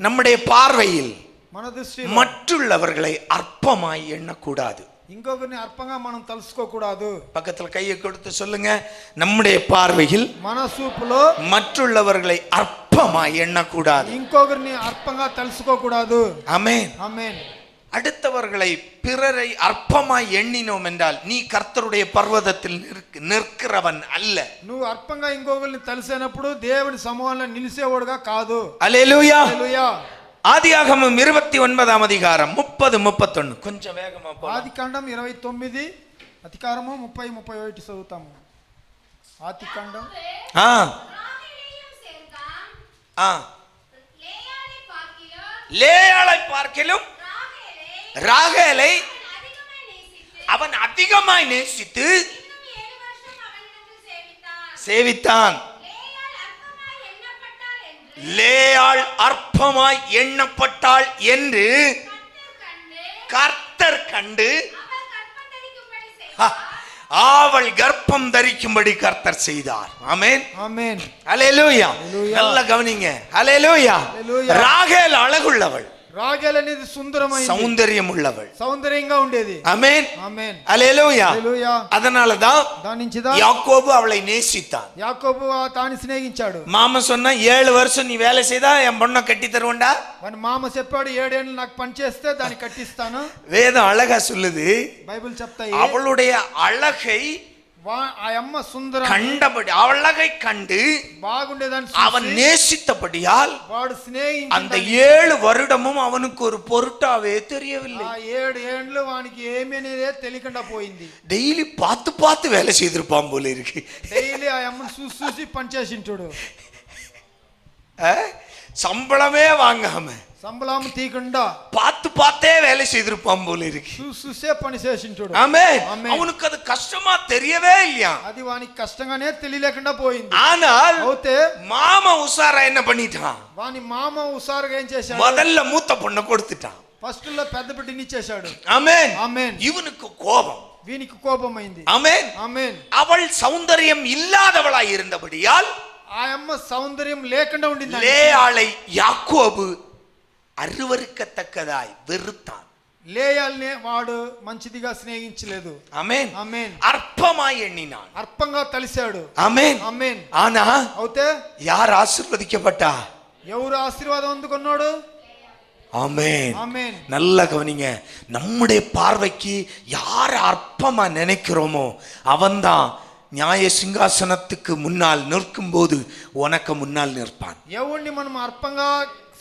நம்முடைய பார்வையில் మన దృష్టి மற்றுள்ளவர்களை அற்பமாய் எண்ணக்கூடாது. ఇంకొకరిని అర్పంగా మనం తెలుసుకోకూడదు. பக்கத்துல கையை கொடுத்து சொல்லுங்க, நம்முடைய பார்வையில் మన చూపులో மற்றுள்ளவர்களை அற்பமாய் எண்ணக்கூடாது. ఇంకొకరిని అర్పంగా తెలుసుకోకూడదు. ஆமென் ఆమేన్. அடுத்தவர்களை பிறரை அற்பமாய் எண்ணினோம் என்றால் நீ கர்த்தருடைய பர்வதத்தில் நிற்கிறவன் அல்ல. నువ్వు అర్పంగా ఇంకొకరిని తెలిసినప్పుడు దేవుని సమూహంలో నిలిచేవాడుగా కాదు. அல்லேலூயா. హల్లెలూయా. ஆதியாகமம் 29 அதிகாரம் 30-31. கொஞ்சம் வேகமா போ. ఆదికాండం 29 అధికారము 30-31 చదువుతాము. ఆదికాండం லேயாளை பார்க்கிலும் ராகேலை அவன் அதிகமாய் நேசித்து சேவித்தான். லேயாள் அற்பமாய் எண்ணப்பட்டாள் என்று கர்த்தர் கண்டு அவள் கர்ப்பம் தரிக்கும்படி கர்த்தர் செய்தார். ஆமென் ஆமென் அல்லேலூயா. நல்ல கவனிங்க. அல்லேலூயா. ராகேல் அழகுள்ளவள், రాగేల్ అనేది సుందరమైనది, సౌందర్యం உள்ளவள், సౌందర్యంగా ఉండేది. ஆமென் ఆమేన్ அல்லேலூயா. హల్లెలూయా. அதனாலதான் దాని నుంచిదా யாக்கோபு அவளை நேசித்தான். యాకోబు తాని స్నేహించాడు. மாமா சொன்னா 7 வருஷம் நீ வேலை செய்தா என் பொண்ணை கட்டி தருவண்டா. మన మామ చెప్పాడు 7 ఏళ్ళు నాకు పని చేస్తే దాన్ని కట్టిస్తాను. வேதம் அழகா சொல்லுது, బైబిల్ చెప్తాయి அவளுடைய அழகை ఆ అమ్మ సుందరం கண்டபடி, அழகை கண்டு బాగుండేదాన్ని அவன் நேசித்தபடியால் వాడు அந்த స్నేహించి 7 வருடமும் அவனுக்கு ஒரு பொருட்டாவே தெரியவில்லை. ఆ 7 ఏండ్లు వానికి ఏమీ అనేదే తెలియకుండా పోయింది. டெய்லி பார்த்து வேலை செய்திருப்பான் போல இருக்கு. డైలీ ఆ అమ్మని చూసి పని చేసింటాడు. சம்பளமே வாங்காம సంబళం తీయకుండా பார்த்தே வேலை செய்திருப்பான் போல இருக்கு. చూసే పని చేసింటాడు. ஆமென். ஆமென். அவனுக்கு அது கஷ்டமா தெரியவே இல்லையா. అది వానికి కష్టంగానే తెలియలేకుండా పోయింది. ஆனால் అయితే மாமா உசாரா என்ன பண்ணிட்டான், వాని మామ ఉసారుగా ఏం చేశాడు, முதல்ல மூத்த பொண்ணை கொடுத்துட்டான். ఫస్ట్ లో పెద్ద బిడ్డని ఇచ్చేశాడు. ஆமென். ఆమేన్. இவனுக்கு கோபம். వీనికి కోపమైంది. ஆமென். ఆమేన్. அவள் சௌந்தரியம் இல்லாதவளாய் இருந்தபடியால் ఆ అమ్మ సౌందర్యం లేకుండా ఉండింది. லேயாளை யாக்கோபு அருவருக்கத்தக்கதாய் வெறுத்தான். లేయాల్ని వాడు మంచిదిగా స్నేహించలేదు. ஆமென். ఆమేన్. அற்பமாய் எண்ணினான். అర్పంగా తలిశాడు. ஆமென். ఆమేన్. ஆனா అయితే யார் ஆசீர்வதிக்கப்பட்டா? ఎవరు ఆశీర్వాదం అందుకున్నాడు? ஆமென். ఆమేన్. நல்லா கவனிங்க. நம்முடைய பார்வைக்கு யார் அற்பமா நினைக்கிறோமோ அவன்தான் நியாய சிங்காசனத்துக்கு முன்னால் நிற்கும் போது உனக்கு முன்னால் நிற்பான். ఎవరిని మనం అర్పంగా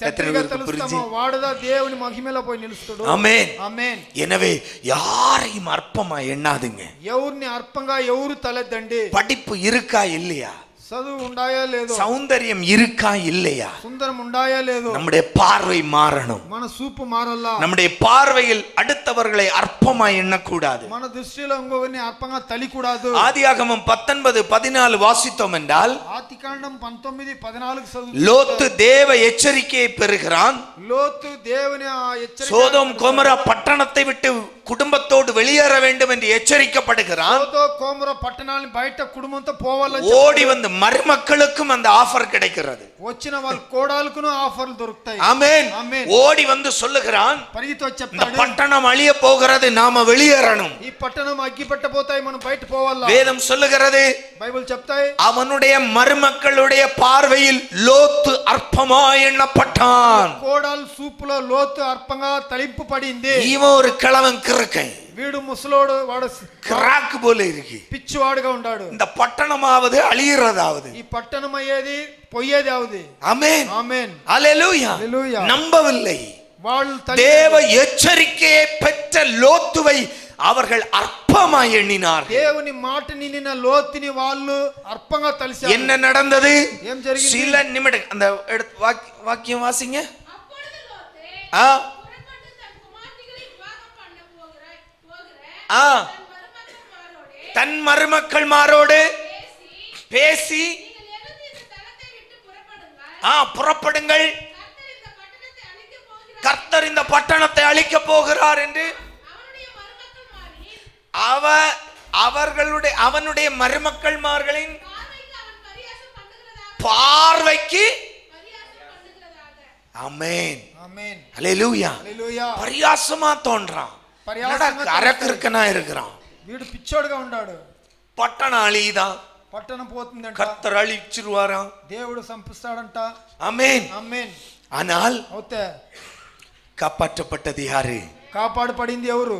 తెలుస్తామో వాడుదా దేవుని మహిమలో పోయి నిలుస్తాడు. ஆமென். ఆమేన్. எனவே யாரையும் அற்பமா எண்ணாதுங்க. ఎవరిని అర్పంగా ఎవరు తలెద్దండి. படிப்பு இருக்கா இல்லையா, చదువు ఉండాయా లేదో, சௌந்தரியம் இருக்கா இல்லையா, సుందరం ఉండాయా లేదో, நம்முடைய பார்வை மாறணும். మన చూపు మారల్లా. நம்முடைய பார்வையில் அடுத்தவர்களை அற்பமா எண்ணக்கூடாது. మన దృష్టిలో ఇంకొకరిని అర్పంగా తలికూడదు. ஆதியாகமம் 19:14 வாசித்தோம் என்றால், ఆది ఆదికాండం 19:14 லோத்து தேவ எச்சரிக்கையை பெறுகிறான். లోతు దేవుని ఆ హెచ్చరిక சோதோம் கொமோரா பட்டணத்தை விட்டு குடும்பத்தோடு வெளியேற வேண்டும் என்று எச்சரிக்கப்படுகிறான். సోదోమ్ గొమొర్రా పట్టణాన్ని బయట కుటుంబంతో పోవాలని ஓடி வந்து மருமக்களுக்கும் அந்த ஆஃபர் கிடைக்கிறது. వచ్చిన వాళ్ళ కోడలుకును ఆఫర్లు దొరుకుతాయి. ஆமென். ఆమేన్. ஓடி வந்து சொல்லுகிறான், పరిగెత్తి వచ్చి இந்த చెప్తాడు, பட்டணம் அழிய போகிறது, நாம வெளியேறணும். ఈ పట్టణం అగ్గిపెట్టబోతాయి, మనం బయట పోవాలా. வேதம் சொல்லுகிறது, బైబిల్ చెప్తాయి, அவனுடைய மருமக்களுடைய பார்வையில் லோத்து அற்பமாய் எண்ணப்பட்டான். కోడలు సూపులో లోతు అర్పంగా తలింపు పడింది. இவன் ஒரு கிழவன் கிறுக்கன், వీడు ముసలోడు, వాడు கிராக்கு போல இருக்கு. పిచ్చివాడుగా ఉన్నాడు. இந்த பட்டணமாவது அழியறதாவது, ఈ పట్టణం అయ్యేది పోయేది అవుది. ஆமென் ఆమేన్. அல்லேலூயா. హల్లెలూయా. நம்பவில்லை. వాళ్ళు தேவ எச்சரிக்கையை பெற்ற லோத்துவை அவர்கள் அற்பமாய் எண்ணினார்கள். దేవుని మాట నిన్న లోతుని వాళ్ళు అర్పంగా తలిసారు. என்ன நடந்தது? ఏం జరిగింది? சில நிமிடம் அந்த வாக்கியம் வாசிங்க. ஆ ஆ தன் மருமக்கள்மாரோடு பேசி புறப்படுங்கள், கர்த்தர் இந்த பட்டணத்தை அழிக்க போகிறார் என்று அவனுடைய மருமக்கள்மார்களின் பார்வைக்கு ஆமென் ఆమేన్. அல்லேலூயா హల్లెలూయా. பரியாசமா தோன்றான், அரக்கிருக்கனா இருக்கிறான். వీడు పిచ్చోడుగా ఉన్నాడు. பட்டணம் அழியுதான், పట్టణం పోతుందంట, கர்த்தர் அழிச்சிருவாராம். దేవుడు సంపిస్తాడంట. ஆமென். ఆమేన్. ஆனால் అవుతే காப்பாற்றப்பட்டது யாரு? కాపాడబడింది ఎవరు?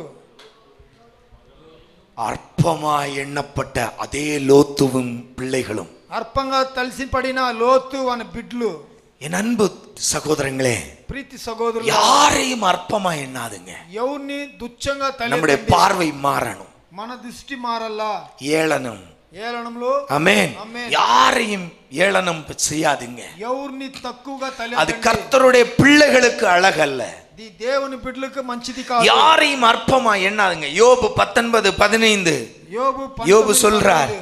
அற்பமாய் எண்ணப்பட்ட அதே லோத்துவும் பிள்ளைகளும். అర్పంగా తలిసి పడిన లోతు అనే బిడ్లు. என் அன்பு சகோதரங்களே, ప్రీతి సహోదరులు, யாரையும் அற்பமா எண்ணாதுங்க. ఎవరిని దుచ్చంగా நம்முடைய తలియకండి. பார்வை மாறணும். మన దృష్టి మారల్లా. ஏளனம், ఏలనంలో ஆமென், ஆமென். யாரையும் ஏளனம் செய்யாதுங்க. ఎవరిని తక్కువగా அது తలియకండి. கர்த்தருடைய பிள்ளைகளுக்கு அழகல்ல. ఇది దేవుని బిడ్డలకు మంచిది కాదు. யாரையும் அற்பமா எண்ணாதுங்க. யோபு 19:15 యోబు யோபு சொல்றார்,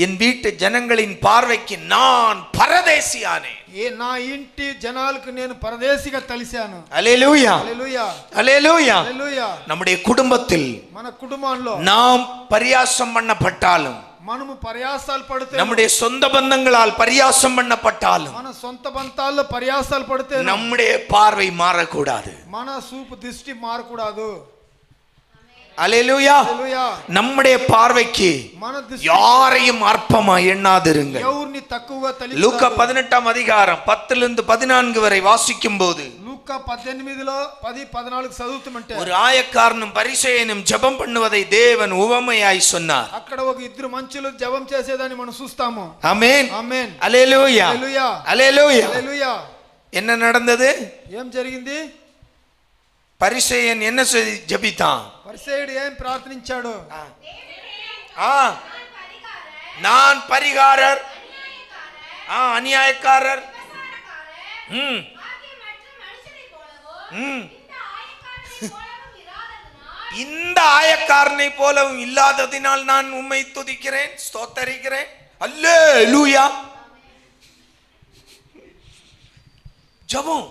என் வீட்டு ஜனங்களின் பார்வைக்கு நான் பரதேசியானேன். నా ఇంటి జనాలకు నేను పరదేశిగా తలిశాను. அல்லேலூயா, హల్లెలూయా. அல்லேலூயா. హల్లెలూయా. நம்முடைய குடும்பத்தில் మన కుటుంబంలో நாம் பரியாசம் பண்ணப்பட்டாலும், మనము పర్యాసాలు పడితే, நம்முடைய சொந்த பந்தங்களால் பரியாசம் பண்ணப்பட்டாலும், మన సొంత బంతాల్లో పర్యాసాలు పడితే நம்முடைய பார்வை மாறக்கூடாது. మన సూపు దృష్టి మారకూడదు. அல்லேலூயா. హల్లెలూయా. நம்முடைய பார்வைக்கு మన దృష్టి யாரையும் அற்பமா எண்ணாதிருங்க. ఎవరిని తక్కువగా తలిచారు. லூக்கா 18:10-14 வரை வாசிக்கும் போது, లూకా 18లో 10-14 చదువుతుంటే ஒரு ஆயக்காரனும் பரிசேயனும் ஜெபம் பண்ணுவதை தேவன் உவமையாய் சொன்னார். అక్కడ ఒక ఇద్దరు మనుషులు జపం చేసేదాన్ని మనం చూస్తాము. ஆமென். ఆమేన్. அல்லேலூயா. హల్లెలూయా. அல்லேலூயா. హల్లెలూయా. என்ன நடந்தது? ఏం జరిగింది? பரிசேயன் என்ன ஜெபித்தான்? పరిసయ్యుడు ఏం ప్రార్థించాడు? நான் பரிகாரர், அநியாயக்காரர், இந்த ஆயக்காரனை போலவும் இல்லாததினால் நான் உம்மை துதிக்கிறேன், ஸ்தோத்தரிக்கிறேன். அல்லேலூயா. ஜெபம்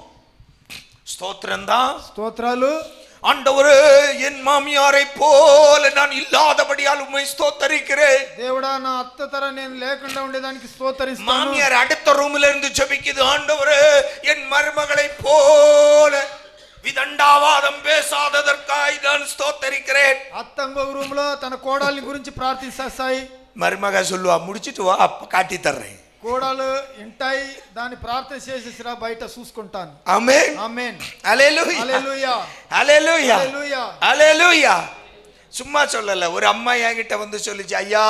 ஸ்தோத்திரம் தான். స్తోత్రాలు. ஆண்டவரே, என் மாமியாரை போல நான் இல்லாதபடியால் உம்மை ஸ்தோத்தரிக்கிறேன். దేవుడా, నా అత్త తర నేను లేకుండా ఉండేదానికి స్తోత్రిస్తాను. மாமியார் அடுத்த ரூம்ல இருந்து ஜெபிக்குது, ஆண்டவரே என் மருமகளை போல விதண்டாவாதம் பேசாததற்காய் நான் ஸ்தோத்தரிக்கிறேன். అత్త ఇంకొక రూమ్ లో తన కోడల్ని గురించి ప్రార్థిస్తాయి. மருமக சொல்லுவா, முடிச்சிட்டு வா, அப்ப காட்டி தர்றேன். కోడలు ఇంటాయి, దాన్ని ప్రార్థన చేసేసిరా, బయట చూసుకుంటాను. ஆமென். ఆమేన్. அல்லேலூயா. హల్లెలూయా. அல்லேலூயா. హల్లెలూయా. அல்லேலூயா. சும்மா சொல்லல, ஒரு அம்மா என்கிட்ட வந்து சொல்லுச்சு, ஐயா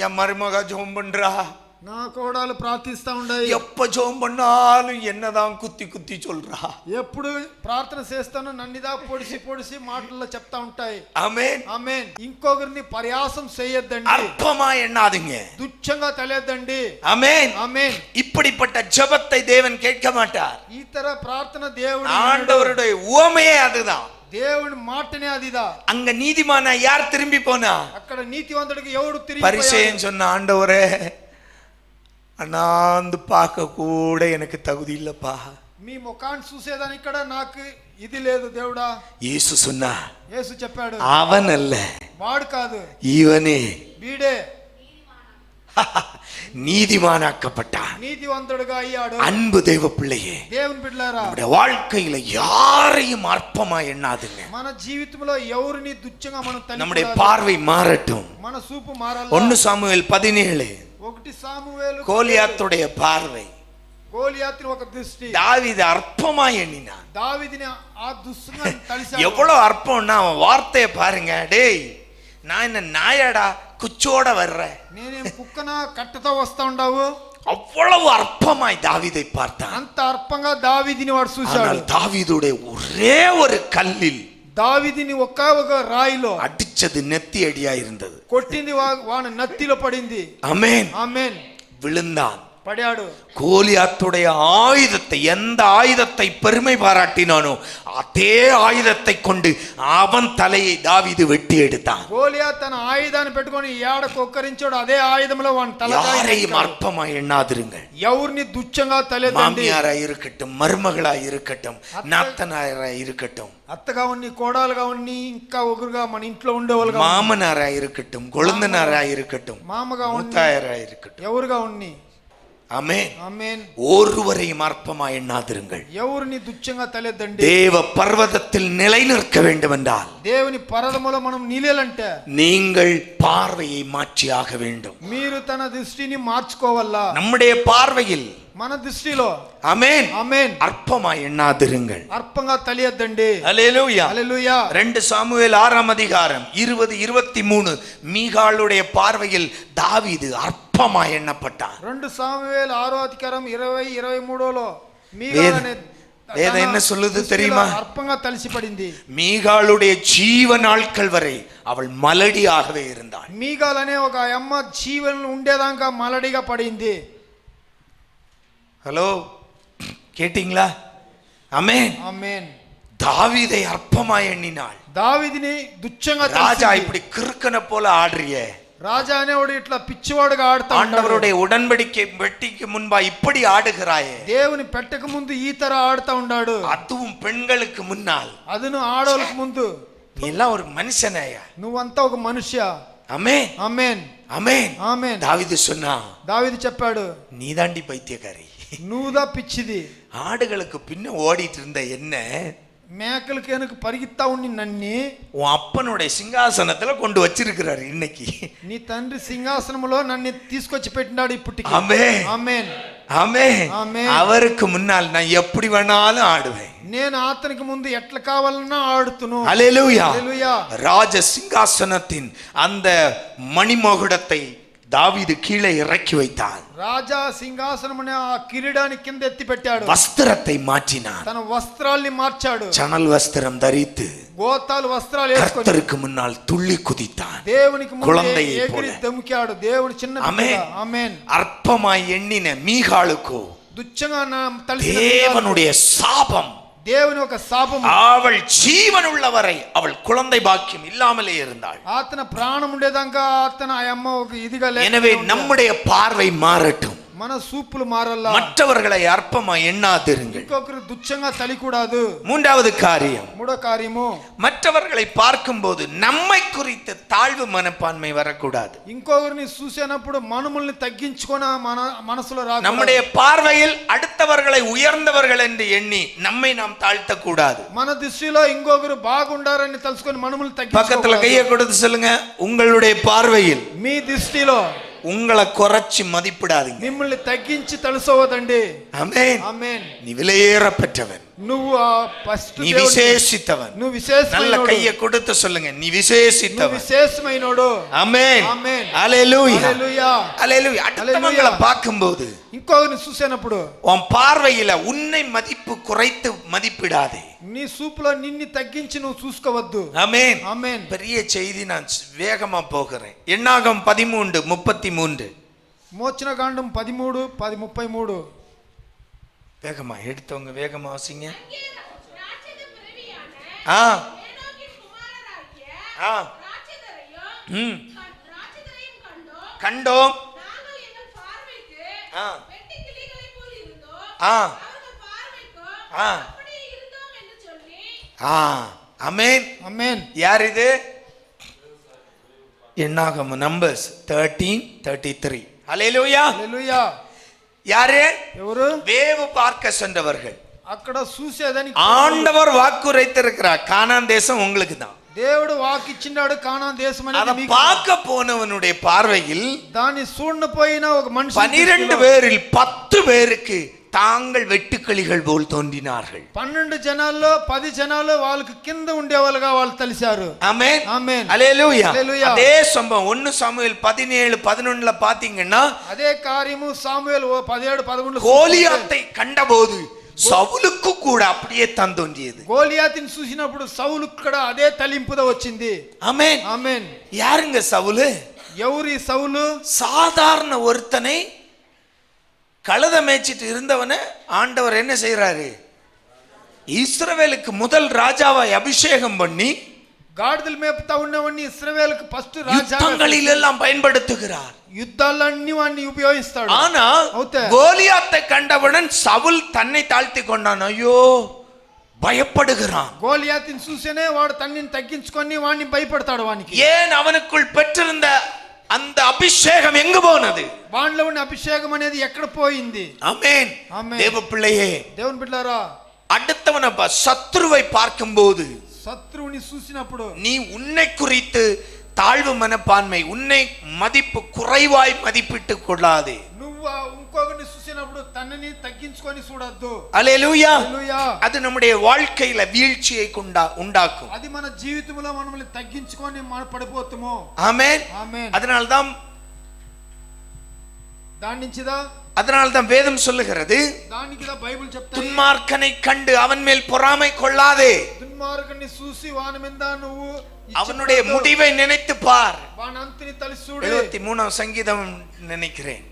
என் மருமக ஜெபம் பண்றா, నా కోడలు ప్రార్థిస్తా ఉండయి, எப்ப ஜெபம் பண்ணாலும் என்னதான் குத்தி குத்தி சொல்றா. ఎప్పుడు ప్రార్థన చేస్తాను నన్నిదా పొడిసి పొడిసి మాటల్లో చెప్తా ఉంటాయి. ஆமென். ఆమేన్. ఇంకొకరిని పర్యాసం చేయొద్దండి, அற்பமா எண்ணாதீங்க. తుచ్చంగా తెలియద్దండి. ஆமென். ఆమేన్. இப்படிப்பட்ட ஜெபத்தை தேவன் கேட்க மாட்டார். ఈ తర ప్రార్థన దేవుడు, ஆண்டவருடைய உவமையே அதுதான். దేవుని మాటనే అదిదా. அங்க நீதிமானா யார் திரும்பி போனா? అక్కడ నీతివంతుడికి ఎవడు తిరిగి பரிசேயன் சொன்ன, ஆண்டவரே அண்ணாந்து பார்க்க கூட எனக்கு தகுதி இல்லப்பா. మీ ముఖాన్ని చూసేదానికి కూడా నాకు ఇది లేదు దేవుడా. యేసు சொன்னா, యేసు చెప్పాడు, அவன் அல்ல, వాడు కాదు, இவனே వీడే நீதிமானாக்கப்பட்டான். நீதிவந்தடுగా అయ్యాడు. அன்பு தேவ பிள்ளையே, దేవుని బిడ్డలారా, நம்முடைய வாழ்க்கையில யாரையும் அற்பமா எண்ணாதுங்க. మన జీవితంలో ఎవరిని తుచ్చంగా మనం తలెత్తకూడదు. நம்முடைய பார்வை மாறட்டும். మన చూపు మారాలి. 1 சாமுவேல் 17 1 సామువేలు கோலியாத்துடைய பார்வை, గోలియాతుని ఒక దృష్టి, தாவீது அற்பமா எண்ணினான். దావీదుని ఆ దుస్తుగా తలిసాడు. எவ்வளவு அற்பம்னா அவன் வார்த்தையை பாருங்க. டேய், நான் என்ன நாயடா குச்சோட வர்றேன், నేనేం కుక్కన కట్టతో వస్తా ఉండావు. அவ்வளவு அற்பமாய் தாவீதை பார்த்தான். అంత అర్పంగా దావీదుని వాడు చూశాడు. ஆனால் தாவீதுடைய ஒரே ஒரு கல்லில் దావీదుని ఒక రాయిలో அடிச்சது நெத்தி அடியா இருந்தது. కొట్టింది వాని నత్తిలో పడింది. ஆமென். ఆమేన్. விழுந்தான். పడాడు. கோலியாத்துடைய ஆயுதத்தை, எந்த ஆயுதத்தை பெருமை பாராட்டினானோ அதே ஆயுதத்தை கொண்டு அவன் தலையை தாவீது வெட்டி எடுத்தான். கோலியாத் தன் ஆயுதாన్ని పెట్టుకొని ఏడ కొక్కరించాడు, అదే ఆయుధంలో వాని తల யாரையும் அற்பமா எண்ணாதிருங்கள். ఎవరిని దుచ్చంగా తలెత్తండి. மாமியாரா இருக்கட்டும், மருமகளா இருக்கட்டும், நாத்தனாரா இருக்கட்டும், అత్తగా ఉన్ని, కోడలుగా ఉన్ని, ఇంకా ఒగురుగా మన ఇంట్లో ఉండేవాళ్ళుగా, மாமனாரா இருக்கட்டும், கொழுந்தனாரா இருக்கட்டும், మామగా ఉన్ని, மூத்தாயரா இருக்கட்டும், ఎవరుగా ఉన్ని. ஆமென். ஆமென். ஒருவரையும் அற்பமா எண்ணாதிருங்கள். ఎవరిని దుచ్చంగా తలెత్తండి. தேவ பர்வதத்தில் நிலை நிற்க வேண்டும் என்றால், దేవుని పరదములో మనం నిలేలంటే நீங்கள் பார்வையை மாற்றி ஆக வேண்டும். మీరు తన దృష్టిని మార్చుకోవాలా. நம்முடைய பார்வையில், మన దృష్టిలో, ஆமென், ఆమేన్, அற்பமா எண்ணாதிருங்கள். అర్పంగా తలియద్దండి. ஹல்லேலூயா. హల్లెలూయా. 2 சாமுவேல் 6 அதிகாரம் 20-23 மீகாளுடைய பார்வையில் தாவீது அற்பமா எண்ணப்பட்டான். 2 సామువేలు 6వ అధికారం 20-23లో வேதம் என்ன சொல்லுது தெரியுமா? అర్పంగా తలిసిపడింది. மீகாளுடைய ஜீவ நாட்கள் வரை அவள் மலடியாகவே இருந்தாள். మీగాల్ అనే ఒక అమ్మ జీవనం ఉండేదాకా మలడిగా పడింది. ஹலோ, கேட்டீங்களா? ஆமென். ఆమేన్. தாவீதை அற்பமா எண்ணினாள். దావీదుని దుచ్చంగా ராஜா తలిసింది. இப்படி கிறுக்கன போல ஆடுறியே, రాజా అనేవాడు ఇట్లా పిచ్చివాడుగా ఆడుతా ఉంటాడు. ஆண்டவருடைய உடன்படிக்கை வெட்டிக்கு முன்பா இப்படி ஆடுகிறாயே, దేవుని పెట్టక ముందు ఈ తర ఆడుతా ఉన్నాడు. அதுவும் பெண்களுக்கு முன்னால். అదును ఆడోళ్ళకి ముందు. நீ எல்லாம் ஒரு மனுஷனேயா? నువ్వంతా ఒక మనుష్య. ஆமென். ఆమేన్. ஆமென். ఆమేన్. தாவீது சொன்னா, దావీదు చెప్పాడు, நீதாண்டி பைத்தியக்காரி. నువ్వుదా పిచ్చిది. ஆடுகளுக்கு பின்ன ஓடிட்டு இருந்த என்ன మేకలకి వెనక పరిగెత్తా ఉండి నన్ని உன் அப்பனுடைய சிங்காசனத்துல கொண்டு வச்சிருக்கிறாரு இன்னைக்கு. నీ తండ్రి సింహాసనంలో నన్ను తీసుకొచ్చి పెట్టినాడు ఇప్పటికి. ஆமென். ఆమేన్. ஆமென். ஆமென். அவருக்கு முன்னால் நான் எப்படி வேணாலும் ஆடுவேன். నేను అతనికి ముందు ఎట్లా కావాలన్నా ఆడుతును. ஹல்லேலூயா. హల్లెలూయా. ராஜ சிங்காசனத்தின் அந்த மணிமகுடத்தை தாவீது கீழே இறக்கி வைத்தான். రాజా సింహాసనం అనే ఆ కిరీడాన్ని కింద ఎత్తి పెట్టాడు. வஸ்திரத்தை மாற்றினான். తన వస్త్రాల్ని మార్చాడు. சணல் வஸ்திரம் தரித்து గోతాలు వస్త్రాలు వేసుకొని கர்த்தருக்கு முன்னால் துள்ளி குதித்தான். దేవునికి ముందు குழந்தையை ఎగిరి போல. దమ్ముకాడు. దేవుని చిన్న ஆமென். బిడ్డ. ఆమేన్. அற்பமாய் எண்ணின மீகாளுக்கோ దుచ్చంగా తలిసిన தேவனுடைய சாபம். దేవుని ఒక శాపం. அவள் ஜீவன் உள்ளவரை அவள் குழந்தை பாக்கியம் இல்லாமலே இருந்தாள். అతని ప్రాణం ఉండేదాకా అతను ఆ అమ్మ ఒక ఇదిగా లేదు. எனவே நம்முடைய பார்வை மாறட்டும். మన సూపులు మారల్లా. மற்றவர்களை அற்பமா எண்ணாதிருங்கள். ఇంకొకరు దుచ్చంగా తలికూడదు. மூன்றாவது காரியம், మూడో కార్యము, மற்றவர்களை பார்க்கும்போது நம்மை குறித்து தாழ்வு மனப்பான்மை வரக்கூடாது. ఇంకొకరిని చూసినప్పుడు మనముల్ని తగ్గించుకొని మన మనసులో రాకూడదు. நம்முடைய பார்வையில் அடுத்தவர்களை உயர்ந்தவர்கள் என்று எண்ணி நம்மை நாம் தாழ்த்த கூடாது. మన దృష్టిలో ఇంకొకరు బాగుండారని తెలుసుకొని మనముల్ని பக்கத்துல తగ్గించుకోవాలి. கையை கொடுத்து சொல்லுங்க, உங்களுடைய பார்வையில் మీ దృష్టిలో உங்களை குறைச்சி மதிப்பிடாதீங்க. మిమ్మల్ని తగ్గించి తెలుసుకోవద్దండి. ஆமென். ఆమేన్. நீ விலையேறப்பட்டவன், నువ్వు ఫస్ట్ நீ விசேஷித்தவன். నువ్వు நல்ல విశేషమైనోడు. கையை கொடுத்து சொல்லுங்க, நீ నువ్వు விசேஷித்தவன். విశేషమైనోడు. ஆமென். ఆమేన్. ஹல்லேலூயா. హల్లెలూయా. ஹல்லேலூயா. அடுத்தவங்களை பார்க்கும்போது ఇంకొకరిని చూసినప్పుడు உன் பார்வையில உன்னை மதிப்பு குறைத்து மதிப்பிடாதே. నీ సూపులో నిన్ను తగ్గించి నువ్వు చూసుకోవద్దు. ஆமென். ఆమేన్. பெரிய செய்தி, நான் வேகமா போகிறேன். என்னாகும் 13:33. మోచన కాండం 13:33. வேகமா எடுத்தவங்க வேகமா வாசிங்க. ஆ ஆ கண்டோம். ஆ. வெட்டுக்கிளிகளைப் போல் இருந்தோம். ஆ. அவர்கள் பார்வைக்கோ ஆ. அப்படியே இருந்தோம் என்று சொல்லி ஆமென். ஆமென். யார் இது? என்னாகும் நம்பர்ஸ் 13:33. ஹல்லேலூயா. హల్లెలూయా. யாரு? ఎవరు? வேவு பார்க்க சென்றவர்கள். అక్కడ చూసేదని ஆண்டவர் வாக்குரைத்திருக்கிறார், கானான் தேசம் உங்களுக்கு தான். దేవుడు వాకిచ్చినాడు కానాన్ దేశం அத అనేది మీకు. பார்க்க போனவனுடைய பார்வையில் దాన్ని చూడపోయిన ఒక మనిషి 12 பேரில் 10 பேருக்கு தாங்கள் வெட்டுக்கிளிகள் போல் தோன்றினார்கள். 12 జనాల్లో 10 జనాలు వాళ్ళకి కింద ఉండేవాళ్ళుగా వాళ్ళు తెలిసారు. ஆமென். ఆమేన్. ஹல்லேலூயா. హల్లెలూయా. அதே சம்பவம் 1 சாமுவேல் 17:11 பாத்தீங்கன்னா అదే కార్యము సాముయేలు 17-11 கோலியாத்தை கண்டபோது சவுலுக்கு கூட அப்படியே தான் தோன்றியது. గోలియాతిని చూసినప్పుడు సౌలు కూడా అదే తలింపుద వచ్చింది. ஆமென். ఆమేన్. யாருங்க சவுலு? ఎవరి సౌలు? சாதாரண ஒருத்தனை கழுத மேய்ச்சிட்டு இருந்தவனை ஆண்டவர் என்ன செய்யறாரு? இஸ்ரவேலுக்கு முதல் ராஜாவாய் அபிஷேகம் பண்ணி గాడిదలు మేపుతా ఉన్నవన్నీ ఇశ్రాయేలుకు ఫస్ట్ రాజా யுத்தங்களில் எல்லாம் பயன்படுத்துகிறார். యుద్ధాలన్నీ వాడిని ఉపయోగిస్తాడు. ஆனா అవుతే கோலியாத்தை கண்டவுடன் சவுல் தன்னை தாழ்த்தி கொண்டான். ஐயோ, பயப்படுகிறான். గోలియాతిని చూసేనే వాడు తన్నిని తగ్గించుకొని వాడిని భయపడతాడు. వానికి ஏன்? அவனுக்குள் பெற்றிருந்த அந்த அபிஷேகம் எங்கு போனது? వాడిలో ఉన్న అభిషేకం అనేది ఎక్కడ పోయింది? ஆமென். ஆமென். தேவ பிள்ளையே, దేవుని బిడ్డలారా, அடுத்தவனை சத்துருவை பார்க்கும்போது శత్రువుని చూసినప్పుడు நீ உன்னை குறித்து தாழ்வு மனப்பான்மை, உன்னை மதிப்பு குறைவாய் மதிப்பிட்டு கொள்ளாதே. నువ్వు ఇంకొకరిని చూసినప్పుడు తనని తగ్గించుకొని చూడొద్దు. அல்லேலூயா. హల్లెలూయా. அது நம்முடைய வாழ்க்கையில வீழ்ச்சியை உண்டாக்கும். అది మన జీవితంలో మనల్ని తగ్గించుకొని మన పడిపోతాము. ஆமென். ఆమేన్. அதனால்தான் దాని నుంచిదా அதனால்தான் வேதம் சொல்லுகிறது, దానికిదా బైబిల్ చెప్తాయి, துன்மார்க்கனை கண்டு அவன் மேல் பொறாமை கொள்ளாதே, దుర్మార్గుని చూసి వాని మీద నువ్వు அவனுடைய முடிவை நினைத்து பார். వాని అంతిని తలసి చూడు. 73 சங்கீதம் நினைக்கிறேன்.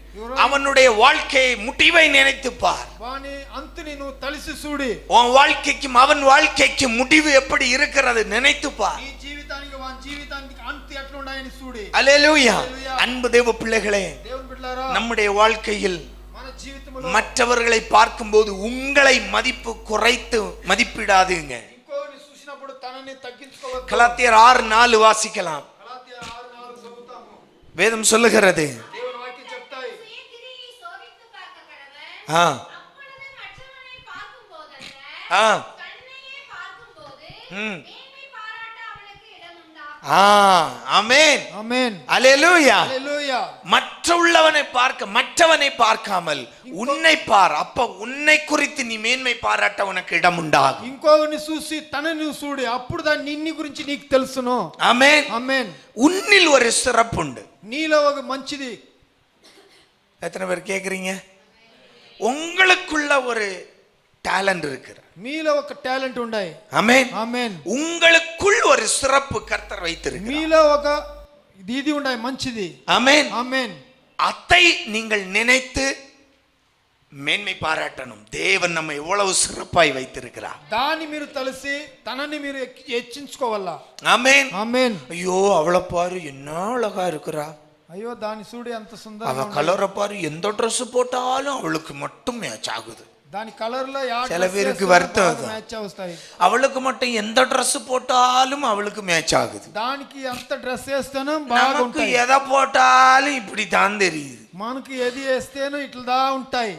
அவனுடைய வாழ்க்கையை முடிவை நினைத்து பார். వాని అంతిని నువ్వు తలసి చూడు. உன் வாழ்க்கைக்கும் அவன் வாழ்க்கைக்கும் முடிவு எப்படி இருக்கிறது நினைத்து பார். నీ జీవితానికి వాని జీవితానికి అంతి ఎట్లా ఉన్నాయని చూడు. அல்லேலூயா. அன்பு தேவ பிள்ளைகளே, దేవుని బిడ్డలారా, நம்முடைய வாழ்க்கையில் మన జీవితంలో மற்றவர்களை பார்க்கும்போது உங்களை மதிப்பு குறைத்து மதிப்பிடாதீங்க. ఇంకోని చూసినప్పుడు తనని తగ్గించుకోవద్దు. கலாத்தியர் 6:4 வாசிக்கலாம். గలాతీయ 6:4 చదువుతాము. வேதம் சொல்லுகிறது. దేవుని వాక్యం చెప్తాయి, சுயக்கிரியை சோதித்துப் பார்க்க கடவன். ஆ அப்பொழுது மற்றவனை பார்க்கும்போதல்ல, ஆ தன்னையே பார்க்கும்போது ம். மேன்மை பாராட்ட அவனுக்கு இடம் உண்டாகும். ஆமென். ఆమేన్. அல்லேலூயா. హల్లెలూయా. மற்றவனை பார்க்காமல் உன்னை பார். அப்ப உன்னை குறித்து நீ மேன்மை பாராட்ட உனக்கு இடம் உண்டாகும். ఇంకొకరిని చూసి తనని నువ్వు చూడు, అప్పుడు దాని నిన్ని గురించి నీకు తెలుసును. ஆமென். ఆమేన్. உன்னில் ஒரு சிறப்பு உண்டு. నీలో ఒక మంచిది. எத்தனை பேர் கேக்குறீங்க? உங்களுக்குள்ள ஒரு டேலண்ட் இருக்கு. మీలో ఒక టాలెంట్ ఉన్నాయి. ஆமென். ఆమేన్. உங்களுக்குள் ஒரு சிறப்பு கர்த்தர் வைத்திருக்கிறார். మీలో ఒక ఇది ఉన్నాయి, మంచిది. ஆமென். ఆమేన్. அதை நீங்கள் நினைத்து மேன்மை பாராட்டணும். தேவன் நம்ம எவ்வளவு சிறப்பாய் வைத்திருக்கிறார். దాన్ని మీరు తలసి తనని మీరు హెచ్చించుకోవాలా. ஆமென். ఆమేన్. ஐயோ, அவளை பாரு, என்ன அழகா இருக்கிறா. అయ్యో, దాన్ని చూడు ఎంత அவ సుందరంగా ఉంది. கலரை பாரு, எந்த ட்ரெஸ் போட்டாலும் அவளுக்கு மட்டும் மேட்ச் ஆகுது. దాని కలర్ లో சில பேருக்கு வருத்தம் அது. మ్యాచ్ వస్తాయి. அவளுக்கு மட்டும் எந்த ட்ரெஸ் போட்டாலும் அவளுக்கு மேட்ச் ஆகுது. దానికి అంత డ్రెస్ వేస్తేనే బాగా நமக்கு ఉంటాయి. எதை போட்டாலும் இப்படி தான் தெரியுது. మనకి ఏది వేస్తేనో ఇట్లా ఉంటాయి.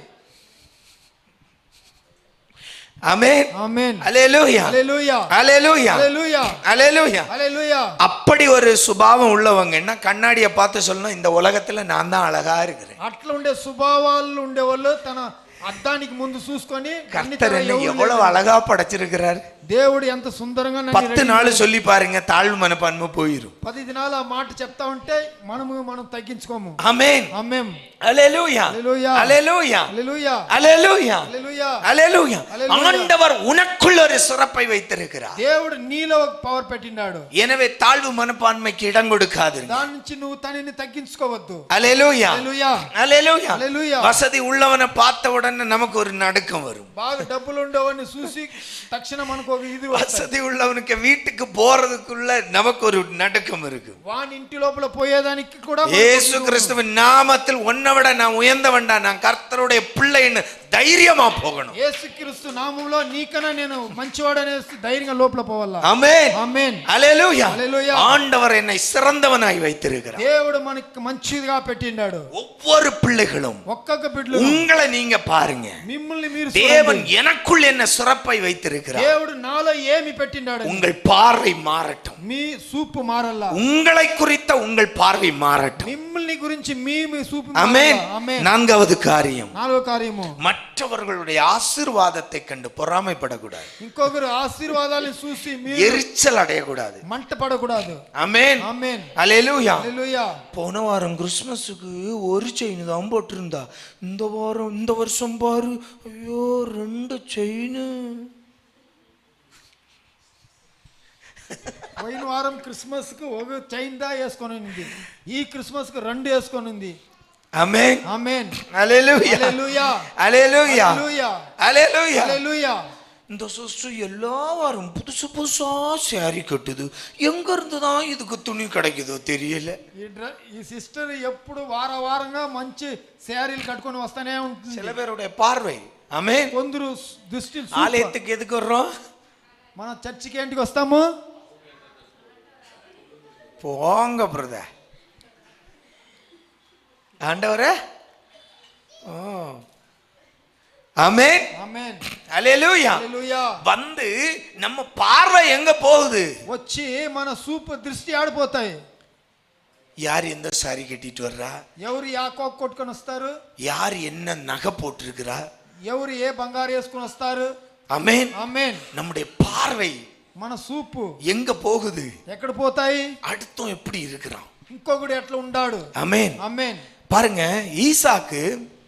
ஆமென். ఆమేన్. அல்லேலூயா. హల్లెలూయా. அல்லேலூயா. హల్లెలూయా. அல்லேலூயா. హల్లెలూయా. அப்படி ஒரு சுபாவம் உள்ளவங்கன்னா கண்ணாடியை பார்த்து சொல்லணும், இந்த உலகத்துல நான் தான் அழகா இருக்கிறேன். అట్లా ఉండే స్వభావాలు ఉండేవాళ్ళు తన అద్దానికి ముందు చూసుకొని கர்த்தர் என்னை எவ்வளவு அழகா படைச்சிருக்கிறார். దేవుడు ఎంత సుందరంగా నన్ను 10 நாள் சொல்லி பாருங்க, தாழ்வு மனப்பான்மை போயிரும். 10 దినాలు ఆ మాట చెప్తా ఉంటే మనం తగ్గించుకోము. ஆமென். ఆమేన్. அல்லேலூயா. హల్లెలూయా. அல்லேலூயா. హల్లెలూయా. அல்லேலூயா. హల్లెలూయా. அல்லேலூயா. அல்லேலூயா. ஆண்டவர் உனக்குள் ஒரு சிறப்பை வைத்திருக்கிறார். దేవుడు నీలో ఒక పవర్ పెట్టినాడు. எனவே தாழ்வு மனப்பான்மைக்கு இடம் கொடுக்காதீங்க. దాని నుంచి నువ్వు తనని తగ్గించుకోవద్దు. அல்லேலூயா. హల్లెలూయా. அல்லேலூயா. హల్లెలూయా. வசதி உள்ளவனை பார்த்த உடனே நமக்கு ஒரு நடுக்கம் வரும். బాగా డబ్బులు ఉండేవాడిని చూసి తక్షణ మనకు ఒక ఇది వస్తుంది. வசதி உள்ளவனுக்கு வீட்டுக்கு போறதுக்குள்ள நமக்கு ஒரு நடுக்கம் இருக்கு. వాని ఇంటి లోపల పోయేదానికి కూడా మనకు இயேசு ఇది கிறிஸ்துவின் நாமத்தில் ஒன்ன உன்னை விட நான் உயர்ந்தவன்டா, நான் கர்த்தருடைய பிள்ளைன்னு தைரியமா போகணும். యేసుక్రీస్తు నామములో నీకన్నా నేను మంచివాడనే ధైర్యంగా లోపల పోవాలా. ஆமென் ఆమేన్. ஹல்லேலூயா. హల్లెలూయా. ஆண்டவர் என்னை சிறந்தவனாய் வைத்திருக்கிறார். దేవుడు మనకి మంచిగా పెట్టిండాడు. ஒவ்வொரு பிள்ளைகளும் ఒక్కొక్క బిడ్డలు உங்களை நீங்க பாருங்க. మిమ్మల్ని మీరు தேவன் எனக்குள் என்ன சிறப்பை வைத்திருக்கிறார். దేవుడు నాలో ఏమి పెట్టిండాడు. உங்கள் பார்வை மாறட்டும். మీ సూపు మారల్లా. உங்களை குறித்த உங்கள் பார்வை மாறட்டும். మిమ్మల్ని గురించి మీ సూపు ஆமென். మారల్లా. ఆమేన్. நான்காவது காரியம், నాలుగో కార్యము, மற்றவர்களுடைய ஆசீர்வாதத்தை கண்டு பொறாமைப்படக்கூடாது. ఇంకొకరు ఆశీర్వాదాలను చూసి మీరు எரிச்சல் அடையக்கூடாது. మంట పడకూడదు. ஆமென். ఆమేన్. ஹல்லேலூயா. హల్లెలూయా. போன வாரம் கிறிஸ்மஸுக்கு ஒரு செயின் தான் போட்டிருந்தா, இந்த வருஷம் பாரு, ஐயோ 2 செயின். పోయిన వారం క్రిస్మస్ కు ఒక చైన్ దా వేసుకొని ఉంది, ఈ క్రిస్మస్ కు 2 వేసుకొని ఉంది. ஆமென். ఆమేన్. ஹல்லேலூயா. హల్లెలూయా. ஹல்லேலூயா. హల్లెలూయా. ஹல்லேலூயா. హల్లెలూయా. இந்த சிஸ்டர் எல்லா வாரம் புதுசு புதுசா சாரி கட்டுது, எங்க இருந்து தான் இதுக்கு துணி கிடைக்குதோ தெரியல. ఈ సిస్టర్ ఎప్పుడు వారంగా మంచి శారీలు కట్టుకొని వస్తానే ఉంటుంది. சில பேருடைய பார்வை, ஆமென், కొందరు దృష్టి ஆலயத்துக்கு எதுக்கு வர்றோம்? మన చర్చికి ఏంటికి వస్తాము? போங்க பிரதர். ஆண்டவரே, ஓ ஆமென். ఆమేన్. ஹல்லேலூயா. హల్లెలూయా. வந்து நம்ம பார்வை எங்க போகுது? వచ్చి మన సూపు దృష్టి ఆడిపోతాయి. யார் எந்த சாரி கட்டிட்டு வர்றா, ఎవరు యాకోబు కొట్టుకొని వస్తారు, யார் என்ன நகை போட்டிருக்கிறா, ఎవరు ఏ బంగారు వేసుకొని వస్తారు. ஆமென். ఆమేన్. நம்முடைய பார்வை మన సూపు எங்க போகுது? ఎక్కడ పోతాయి? அடுத்தவன் எப்படி இருக்கிறான்? ఇంకొకడు ఎట్లా ఉండాడు. ஆமென். ఆమేన్. பாருங்க, ஈசாக்கு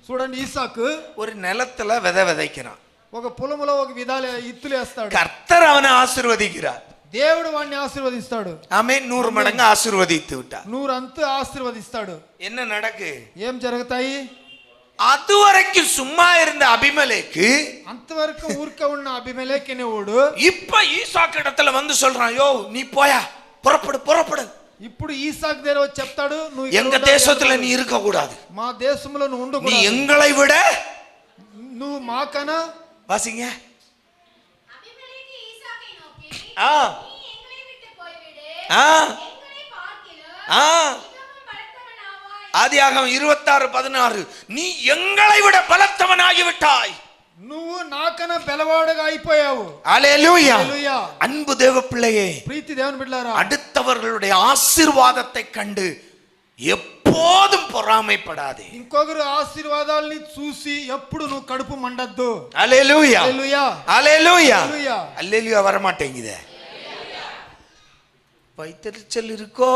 చూడండి, ఈసాకు ஒரு நிலத்துல விதை விதைக்கிறான். ఒక పొలములో ఒక విధాలు ఇత్తులు వేస్తాడు. கர்த்தர் அவனை ஆசீர்வதிக்கிறார். దేవుడు వాడిని ఆశీర్వదిస్తాడు. ஆமென். 100 மடங்கு ஆசீர்வதித்து விட்டார். 100 అంతు ఆశీర్వదిస్తాడు. என்ன நடக்கு? ఏం జరుగుతాయి? அதுவரைக்கும் சும்மா இருந்த அபிமெலேக்கு అంతవరకు ఊరికే ఉన్న అబీమెలెకు అనేవాడు இப்ப ஈசாக்கு இடத்துல வந்து சொல்றான், யோ நீ போயா, புறப்படு. ఇప్పుడు ఈసాకు దగ్గర వచ్చి చెప్తాడు, నువ్వు எங்க தேசத்துல நீ இருக்க கூடாது, మా దేశంలో నువ్వు நீ ఉండకూడదు, எங்களை விட. నువ్వు మాకన్నా. வாசிங்க. அபிமெலேக்கு ஈசாக்கை நோக்கி, ஆ நீ எங்களை விட்டு போய்விடு, ஆ எங்களை பார்க்கிலும் ஆ மிகவும் பலத்தவனாவாய். ஆதியாகமம் 26:16, நீ எங்களை விட பலத்தவனாகி விட்டாய். నువ్వు నాకన్నా బలవాడుగా అయిపోయావు. ஹல்லேலூயா. హల్లెలూయా. அன்பு தேவ பிள்ளையே, ప్రీతి దేవుని బిడ్డలారా, அடுத்தவர்களுடைய ஆசீர்வாதத்தை கண்டு எப்போதும் பொறாமைப்படாதே. ఇంకొకరు ఆశీర్వాదాలని చూసి ఎప్పుడు నువ్వు కడుపు మండద్దు. ஹல்லேலூயா. హల్లెలూయా. ஹல்லேலூயா. హల్లెలూయా. ஹல்லேலூயா வர மாட்டேங்குதே. வைத்தறிச்சல் இருக்கோ?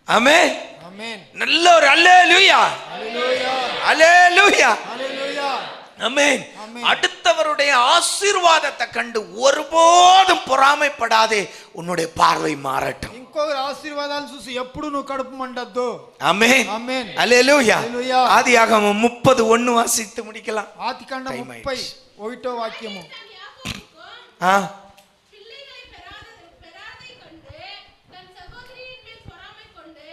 ஆமென். ఆమేన్. நல்ல ஒரு ஹல்லேலூயா. హల్లెలూయా. ஹல்லேலூயா. హల్లెలూయా. ஆமென். ஆமென். அடுத்தவருடைய ஆசீர்வாதத்தை கண்டு ஒருபோதும் பொறாமைப்படாதே. உன்னுடைய பார்வை மாறட்டும். ఇంకొకరు ఆశీర్వాదాలను చూసి ఎప్పుడు నువ్వు కడుపు మండద్దు. ஆமென். ఆమేన్. ஹல்லேலூயா. హల్లెలూయా. ஆதியாகமம் 30:1 வாசித்து முடிக்கலாம். ఆదికాండ Time 31వ వాక్యము. தன் யாக்கோபுக்கும் ஆ பிள்ளைகளை பெறாதை கொண்டு தன் சகோதரியின் மேல் பொறாமை கொண்டு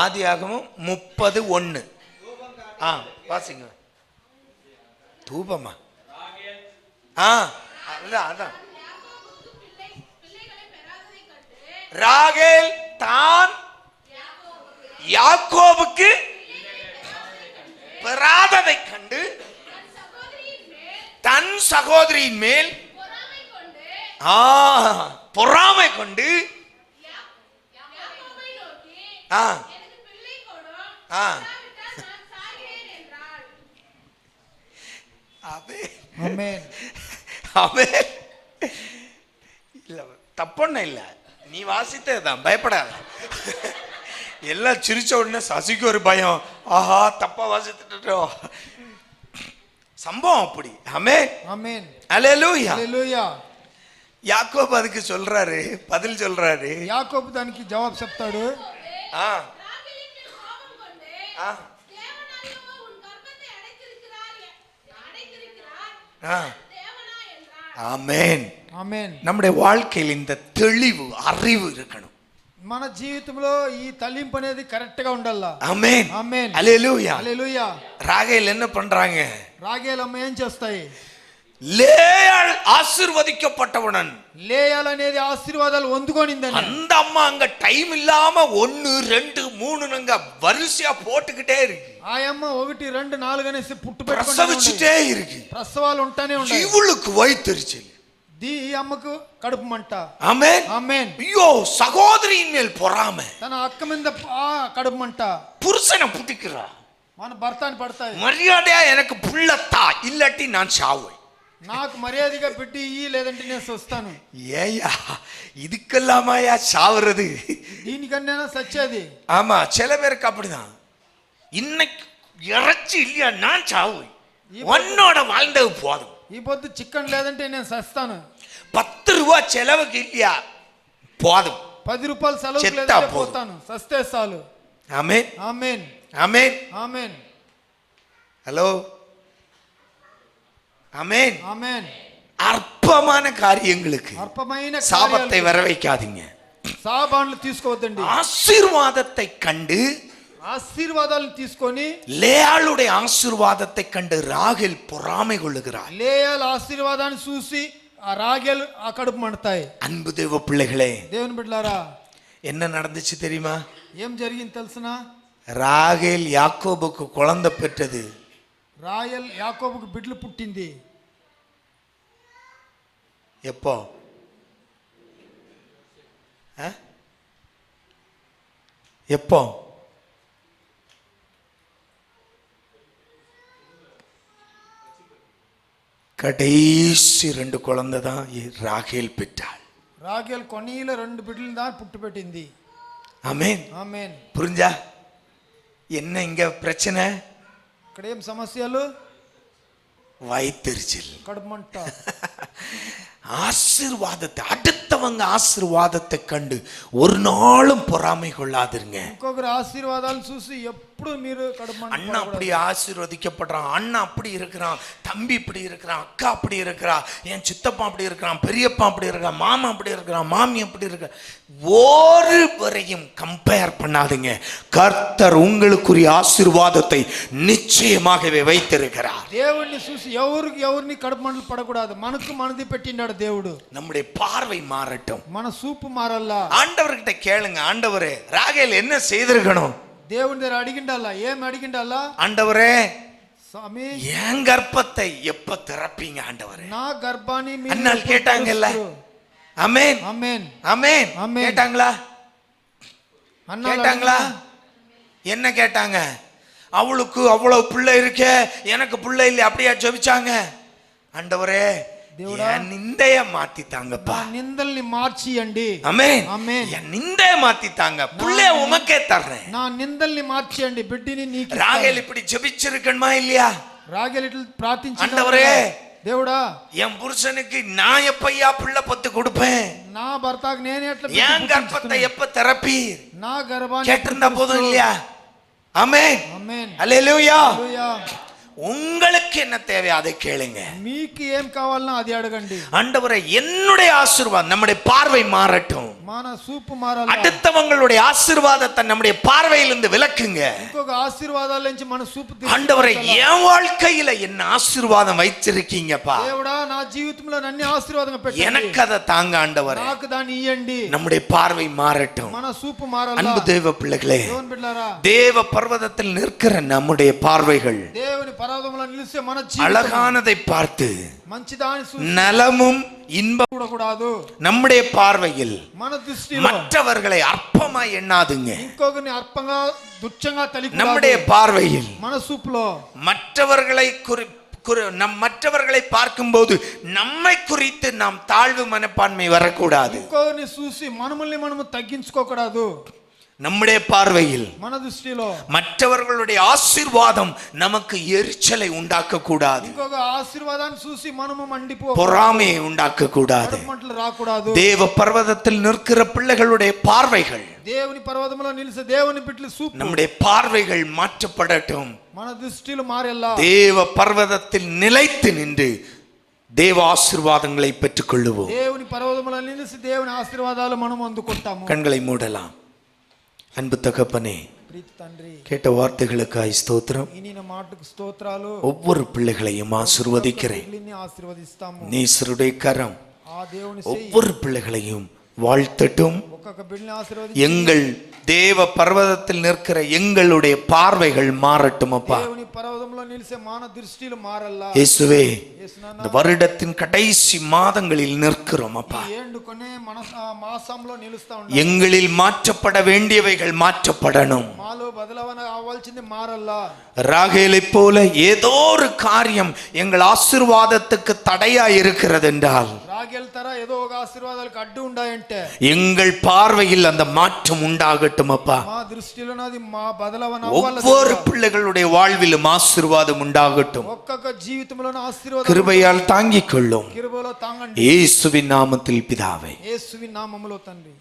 ஆதியாகமம் 30:1. வாசிங்க. தூபமா? அதான் பிள்ளைகளை பெறாததை கண்டு ராகேல் தான் யாக்கோபுக்கு பெறாததை கண்டு தன் சகோதரியின் மேல் பொறாமை கொண்டு யாக்கோபை நோக்கி, ஆ எனக்கு பிள்ளை கொடும், ஆ இல்லாவிட்டால் நான் சாகிறேன் என்றாள். ఆమేన్. ஆமென். இல்ல தப்பொன்ன இல்ல, நீ வாசித்ததுதான், பயப்படாத. எல்லாம் சிரிச்ச உடனே சசிக்கு ஒரு பயம், ஆஹா தப்பா வாசித்துட்டோம். சம்பவம் அப்படி. ஆமென். ఆమేన్. ஹல்லேலூயா. హల్లెలూయా. யாக்கோபு அதுக்கு சொல்றாரு, பதில் சொல்றாரு. యాకోబు దానికి జవాబు చెప్తాడు. ஆ ராகேலின் மேல் கோபம் கொண்டு, ஆ தேவனாகவோ உன் கர்ப்பத்தை அடைத்திருக்கிறார், ஆ தேவனா என்றாள். ஆமென். ఆమేన్. நம்முடைய வாழ்க்கையில் இந்த தெளிவு, அறிவு இருக்கணும். మన జీవితంలో ఈ తలింపు అనేది కరెక్ట్ గా ఉండాలా. ஆமென் ఆమేన్. அல்லேலூயா. హల్లెలూయా. ராகேல் என்ன பண்றாங்க? రాగేలమ్మ ఏం చేస్తాయి? லேயாள் ஆசீர்வதிக்கப்பட்டவுடன் లేయాల్ అనేది ఆశీర్వాదాలు పొందుకొనిందని அந்த అమ్మ அங்க டைம் இல்லாம 1 2 3 வரிசையா போட்டுக்கிட்டே இருக்கு. ఆ అమ్మ 1 2 4 అనేసి పుట్టు పెట్టుకొని பிரசவிச்சுட்டே இருக்கு. ప్రసవాలు ఉంటానే ఉన్నాయి. இவளுக்கு வயித்தெரிச்சல். ఈ అమ్మకు కడుపు మంట. ஆமென் ఆమేన్. ஐயோ சகோதரியின் மேல் பொறாமை. తన అక్క మీద కడుపు మంట. புருஷனை புடிக்கிறா. మన భర్తని పడతాయి. மரியாதையா எனக்கு புள்ளத்தா இல்லாட்டி நான் சாவேன். నాకు మర్యాదగా పెట్టి లేదంటే నేను వస్తాను. ஏயா இதுக்கெல்லாமாயா சாவுறது? దీనికన్నా సచ్చేది. ஆமா சில பேருக்கு அப்படிதான். இன்னைக்கு இறைச்சி இல்லையா நான் சாவேன். உன்னோட வாழ்ந்தது போதும். ఈ పొద్దు చికెన్ లేదంటే నేను సస్తాను. 10 ரூபாய் செலவுக்கு இல்லையா போதும். 10 రూపాయలు సెలవు చెత్తా లేదంటే పోదు. పోతాను. సస్తే చాలు. ஆமென் ఆమేన్. ஆமென் ఆమేన్. ஹலோ ஆமென். ఆమేన్. அற்பமான காரியங்களுக்கு అల్పమైన சாபத்தை வர வைக்காதீங்க. సాబాన్లు తీసుకోవద్దండి. ஆசீர்வாதத்தை கண்டு ఆశీర్వాదాలను తీసుకొని லேயாளுடைய ஆசீர்வாதத்தை கண்டு ராகேல் பொறாமை கொள்ளுகிறாள். లేయాల్ ఆశీర్వాదాన్ని చూసి ఆ రాగేలు ఆ కడుపు మండుతాయి. அன்பு தேவ பிள்ளைகளே, దేవుని బిడ్డలారా, என்ன நடந்துச்சு தெரியுமா? ఏం జరిగింది తెలుసునా? ராகேல் யாக்கோபுக்கு குழந்தை பெற்றது. రాయల్ యాకోబుకు బిడ్డలు పుట్టింది. எப்போ? எப்போ? கடைசி 2 குழந்தை தான் ராகேல் பெற்றாள். రాగేల్ కొనీల 2 బిడ్డలను தான் పుట్టు పెట్టింది. ஆமென் ఆమేన్. புரிஞ்சா? என்ன இங்க பிரச்சனை? ఇక్కడ ఏం సమస్యలు? வயித்தெரிச்சல். కడుపు మంట. ஆசீர்வாதத்தை அடுத்தவங்க ஆசீர்வாதத்தை கண்டு ஒரு நாளும் பொறாமை கொள்ளாதிருங்க. ఇంకొకరు ఆశీర్వాదాలను చూసి ఎప్పుడు మీరు కడుపు మంట. அண்ணா அப்படி ஆசீர்வதிக்கப்படுறான், அண்ணா அப்படி இருக்கிறான், தம்பி இப்படி இருக்கிறான், அக்கா அப்படி இருக்கிறா, என் சித்தப்பா அப்படி இருக்கிறான், பெரியப்பா அப்படி இருக்கிறான், மாமா அப்படி இருக்கிறான், மாமி அப்படி இருக்க, ஒருவரையும் கம்பேர் பண்ணாதீங்க. கர்த்தர் உங்களுக்குரிய ஆசீர்வாதத்தை நிச்சயமாகவே வைத்திருக்கிறார். దేవుణ్ణి చూసి ఎవరిని కడుపు మంటలు పడకూడదు. మనకు మనది పెట్టినాడు దేవుడు. நம்முடைய பார்வை மாறட்டும். మన సూపు మారల్లా. ஆண்டவர்கிட்ட கேளுங்க, ஆண்டவரே ராகேல் என்ன செய்திருக்கணும்? దేవుని దగ్గర అడిగిండాలా? ఏం అడిగిండాలా? ஆண்டவரே స్వామి, என் கர்ப்பத்தை எப்ப திறப்பீங்க ஆண்டவரே? నా గర్భాన్ని మీరు அண்ணால் கேட்டாங்கல்ல. ஆமென் ఆమేన్. ஆமென். ஆமென். கேட்டாங்களா? అన్నాలు கேட்டாங்களா? என்ன கேட்டாங்க? அவளுக்கு அவ்வளவு பிள்ளை இருக்க, எனக்கு பிள்ளை இல்லை, அப்படியா ஜெபிச்சாங்க? ஆண்டவரே என் நிந்தைய மாத்தித்தாங்கப்பா. నా నిందల్ని మార్చియండి. ஆமென் ఆమేన్. என் நிந்தைய மாத்தித்தாங்க, பிள்ளைய உமக்கே தர்றேன். నా నిందల్ని మార్చియండి, బిడ్డని నీకు. ராகேல் இப்படி ஜெபிச்சிருக்கணுமா இல்லையா? రాగేల్ ఇట్లా ప్రార్థించి, ஆண்டவரே దేవుడా என் புருஷனுக்கு நான் எப்பையா பிள்ளை பத்து கொடுப்பேன்? నా భర్తకు నేను ఎట్లా என் கர்ப்பத்தை எப்ப திறப்பீர்? నా గర్భాన్ని கேட்டிருந்தா போதும் இல்லையா? ஆமென் ఆమేన్. அல்லேலூயா. హల్లెలూయా. உங்களுக்கு என்ன தேவை அதை கேளுங்க. మీకు ఏం కావాలన్నా అది అడగండి. ஆண்டவரே என்னுடைய ஆசீர்வாதம், நம்முடைய பார்வை மாறட்டும். మన సూపు మారాలి. அடுத்தவங்களுடைய ஆசீர்வாதத்தை நம்முடைய பார்வையிலிருந்து விலக்குங்க. ఇంకొక ఆశీర్వాదాల నుంచి మన సూపు ஆண்டவரே என் வாழ்க்கையில என்ன ஆசீர்வாதம் வைச்சிருக்கீங்கப்பா, దేవుడా నా జీవితంలో నన్ను ఆశీర్వాదంగా పెట్టండి. எனக்கு அதை தாங்க ஆண்டவரே. నాకు దాన్ని ఇయ్యండి. நம்முடைய பார்வை மாறட்டும். మన సూపు మారాలి. அன்பு தேவ பிள்ளைகளே, దేవుని బిడ్డలారా, தேவ பர்வதத்தில் நிற்கிற நம்முடைய பார்வைகள் దేవుని పర్వతంలో నిలిచే మన జీవితం அழகானதை பார்த்து మంచిదాని చూసి நலமும் இன்பம் చూడకూడదు. நம்முடைய பார்வையில் మన దృష్టిలో மற்றவர்களை அற்பமாய் எண்ணாதுங்க. ఇంకొకరిని అర్పంగా తుచ్చంగా తలికూడదు. நம்முடைய பார்வையில் మన సూపులో மற்றவர்களை மற்றவர்களை பார்க்கும்போது நம்மை குறித்து நாம் தாழ்வு மனப்பான்மை வரக்கூடாது. ఇంకొకరిని చూసి మనము తగ్గించుకోకూడదు. நம்முடைய பார்வையில் మన దృష్టిలో மற்றவர்களுடைய ஆசீர்வாதம் நமக்கு எரிச்சலை உண்டாக்க கூடாது. ఇంకొక ఆశీర్వాదాన్ని చూసి మనము మండిపో பொறாமையை உண்டாக்க கூடாது. మంటలు రాకూడదు. தேவ பர்வதத்தில் நிற்கிற பிள்ளைகளுடைய பார்வைகள், దేవుని పర్వతంలో నిలిచే దేవుని బిడ్డల సూపు, நம்முடைய பார்வைகள் மாற்றப்படட்டும். మన దృష్టిలో మారెల్లా. தேவ பர்வதத்தில் நிலைத்து நின்று தேவ ஆசீர்வாதங்களை பெற்றுக்கொள்ளுவோம். దేవుని పర్వతముల నిలిచి దేవుని ఆశీర్వాదాలు మనం అందుకుంటాము. கண்களை மூடலாம். அன்பு தகப்பனே, ప్రీతి తండ్రి, கேட்ட வார்த்தைகளுக்காய் ஸ்தோத்திரம். ఇనిన మాటకు స్తోత్రాలు. ஒவ்வொரு பிள்ளைகளையும் ஆசீர்வதிக்கிறேன். బిడ్డల్ని ఆశీర్వదిస్తాము. நீசருடைய கரம் ఆ దేవుని చెయ్యి ஒவ்வொரு பிள்ளைகளையும் வாழ்த்தட்டும். ఒక్కొక్క బిడ్డని ఆశీర్వదించి எங்கள் தேவ பர்வதத்தில் நிற்கிற எங்களுடைய பார்வைகள் மாறட்டும் அப்பா. దేవుని పర్వతంలో నిలిసే మాన దృష్టిలు మారల్లా. இயேசுவே, యేసునాన్న, இந்த வருடத்தின் கடைசி மாதங்களில் நிற்கிறோம் அப்பா. ఈ ఏండు కొనే మాసంలో నిలుస్తా ఉండాలి. எங்களில் மாற்றப்பட வேண்டியவைகள் மாற்றப்படணும். మాలో బదలవన అవ్వాల్సింది మారల్లా. ராகேலை போல ஏதோ ஒரு காரியம் எங்கள் ஆசீர்வாதத்துக்கு தடையா இருக்கிறது என்றால், రాగేల్ తర ఏదో ఒక ఆశీర్వాదాలకు అడ్డు ఉండాయంటే எங்கள் பார்வையில் அந்த மாற்றம் உண்டாகட்டும் அப்பா. మా దృష్టిలో నాది మా బదలవన ஒவ்வொரு பிள்ளைகளுடைய வாழ்விலும் ஆசீர்வாதம் உண்டாகட்டும். ఒక్కొక్క జీవితంలోని ఆశీర్వాదం கிருபையால் தாங்கிக் கொள்ளும். కిరుబలో తాంగండి. இயேசுவின் நாமத்தில் பிதாவே. యేసువి నామములో తండ్రి.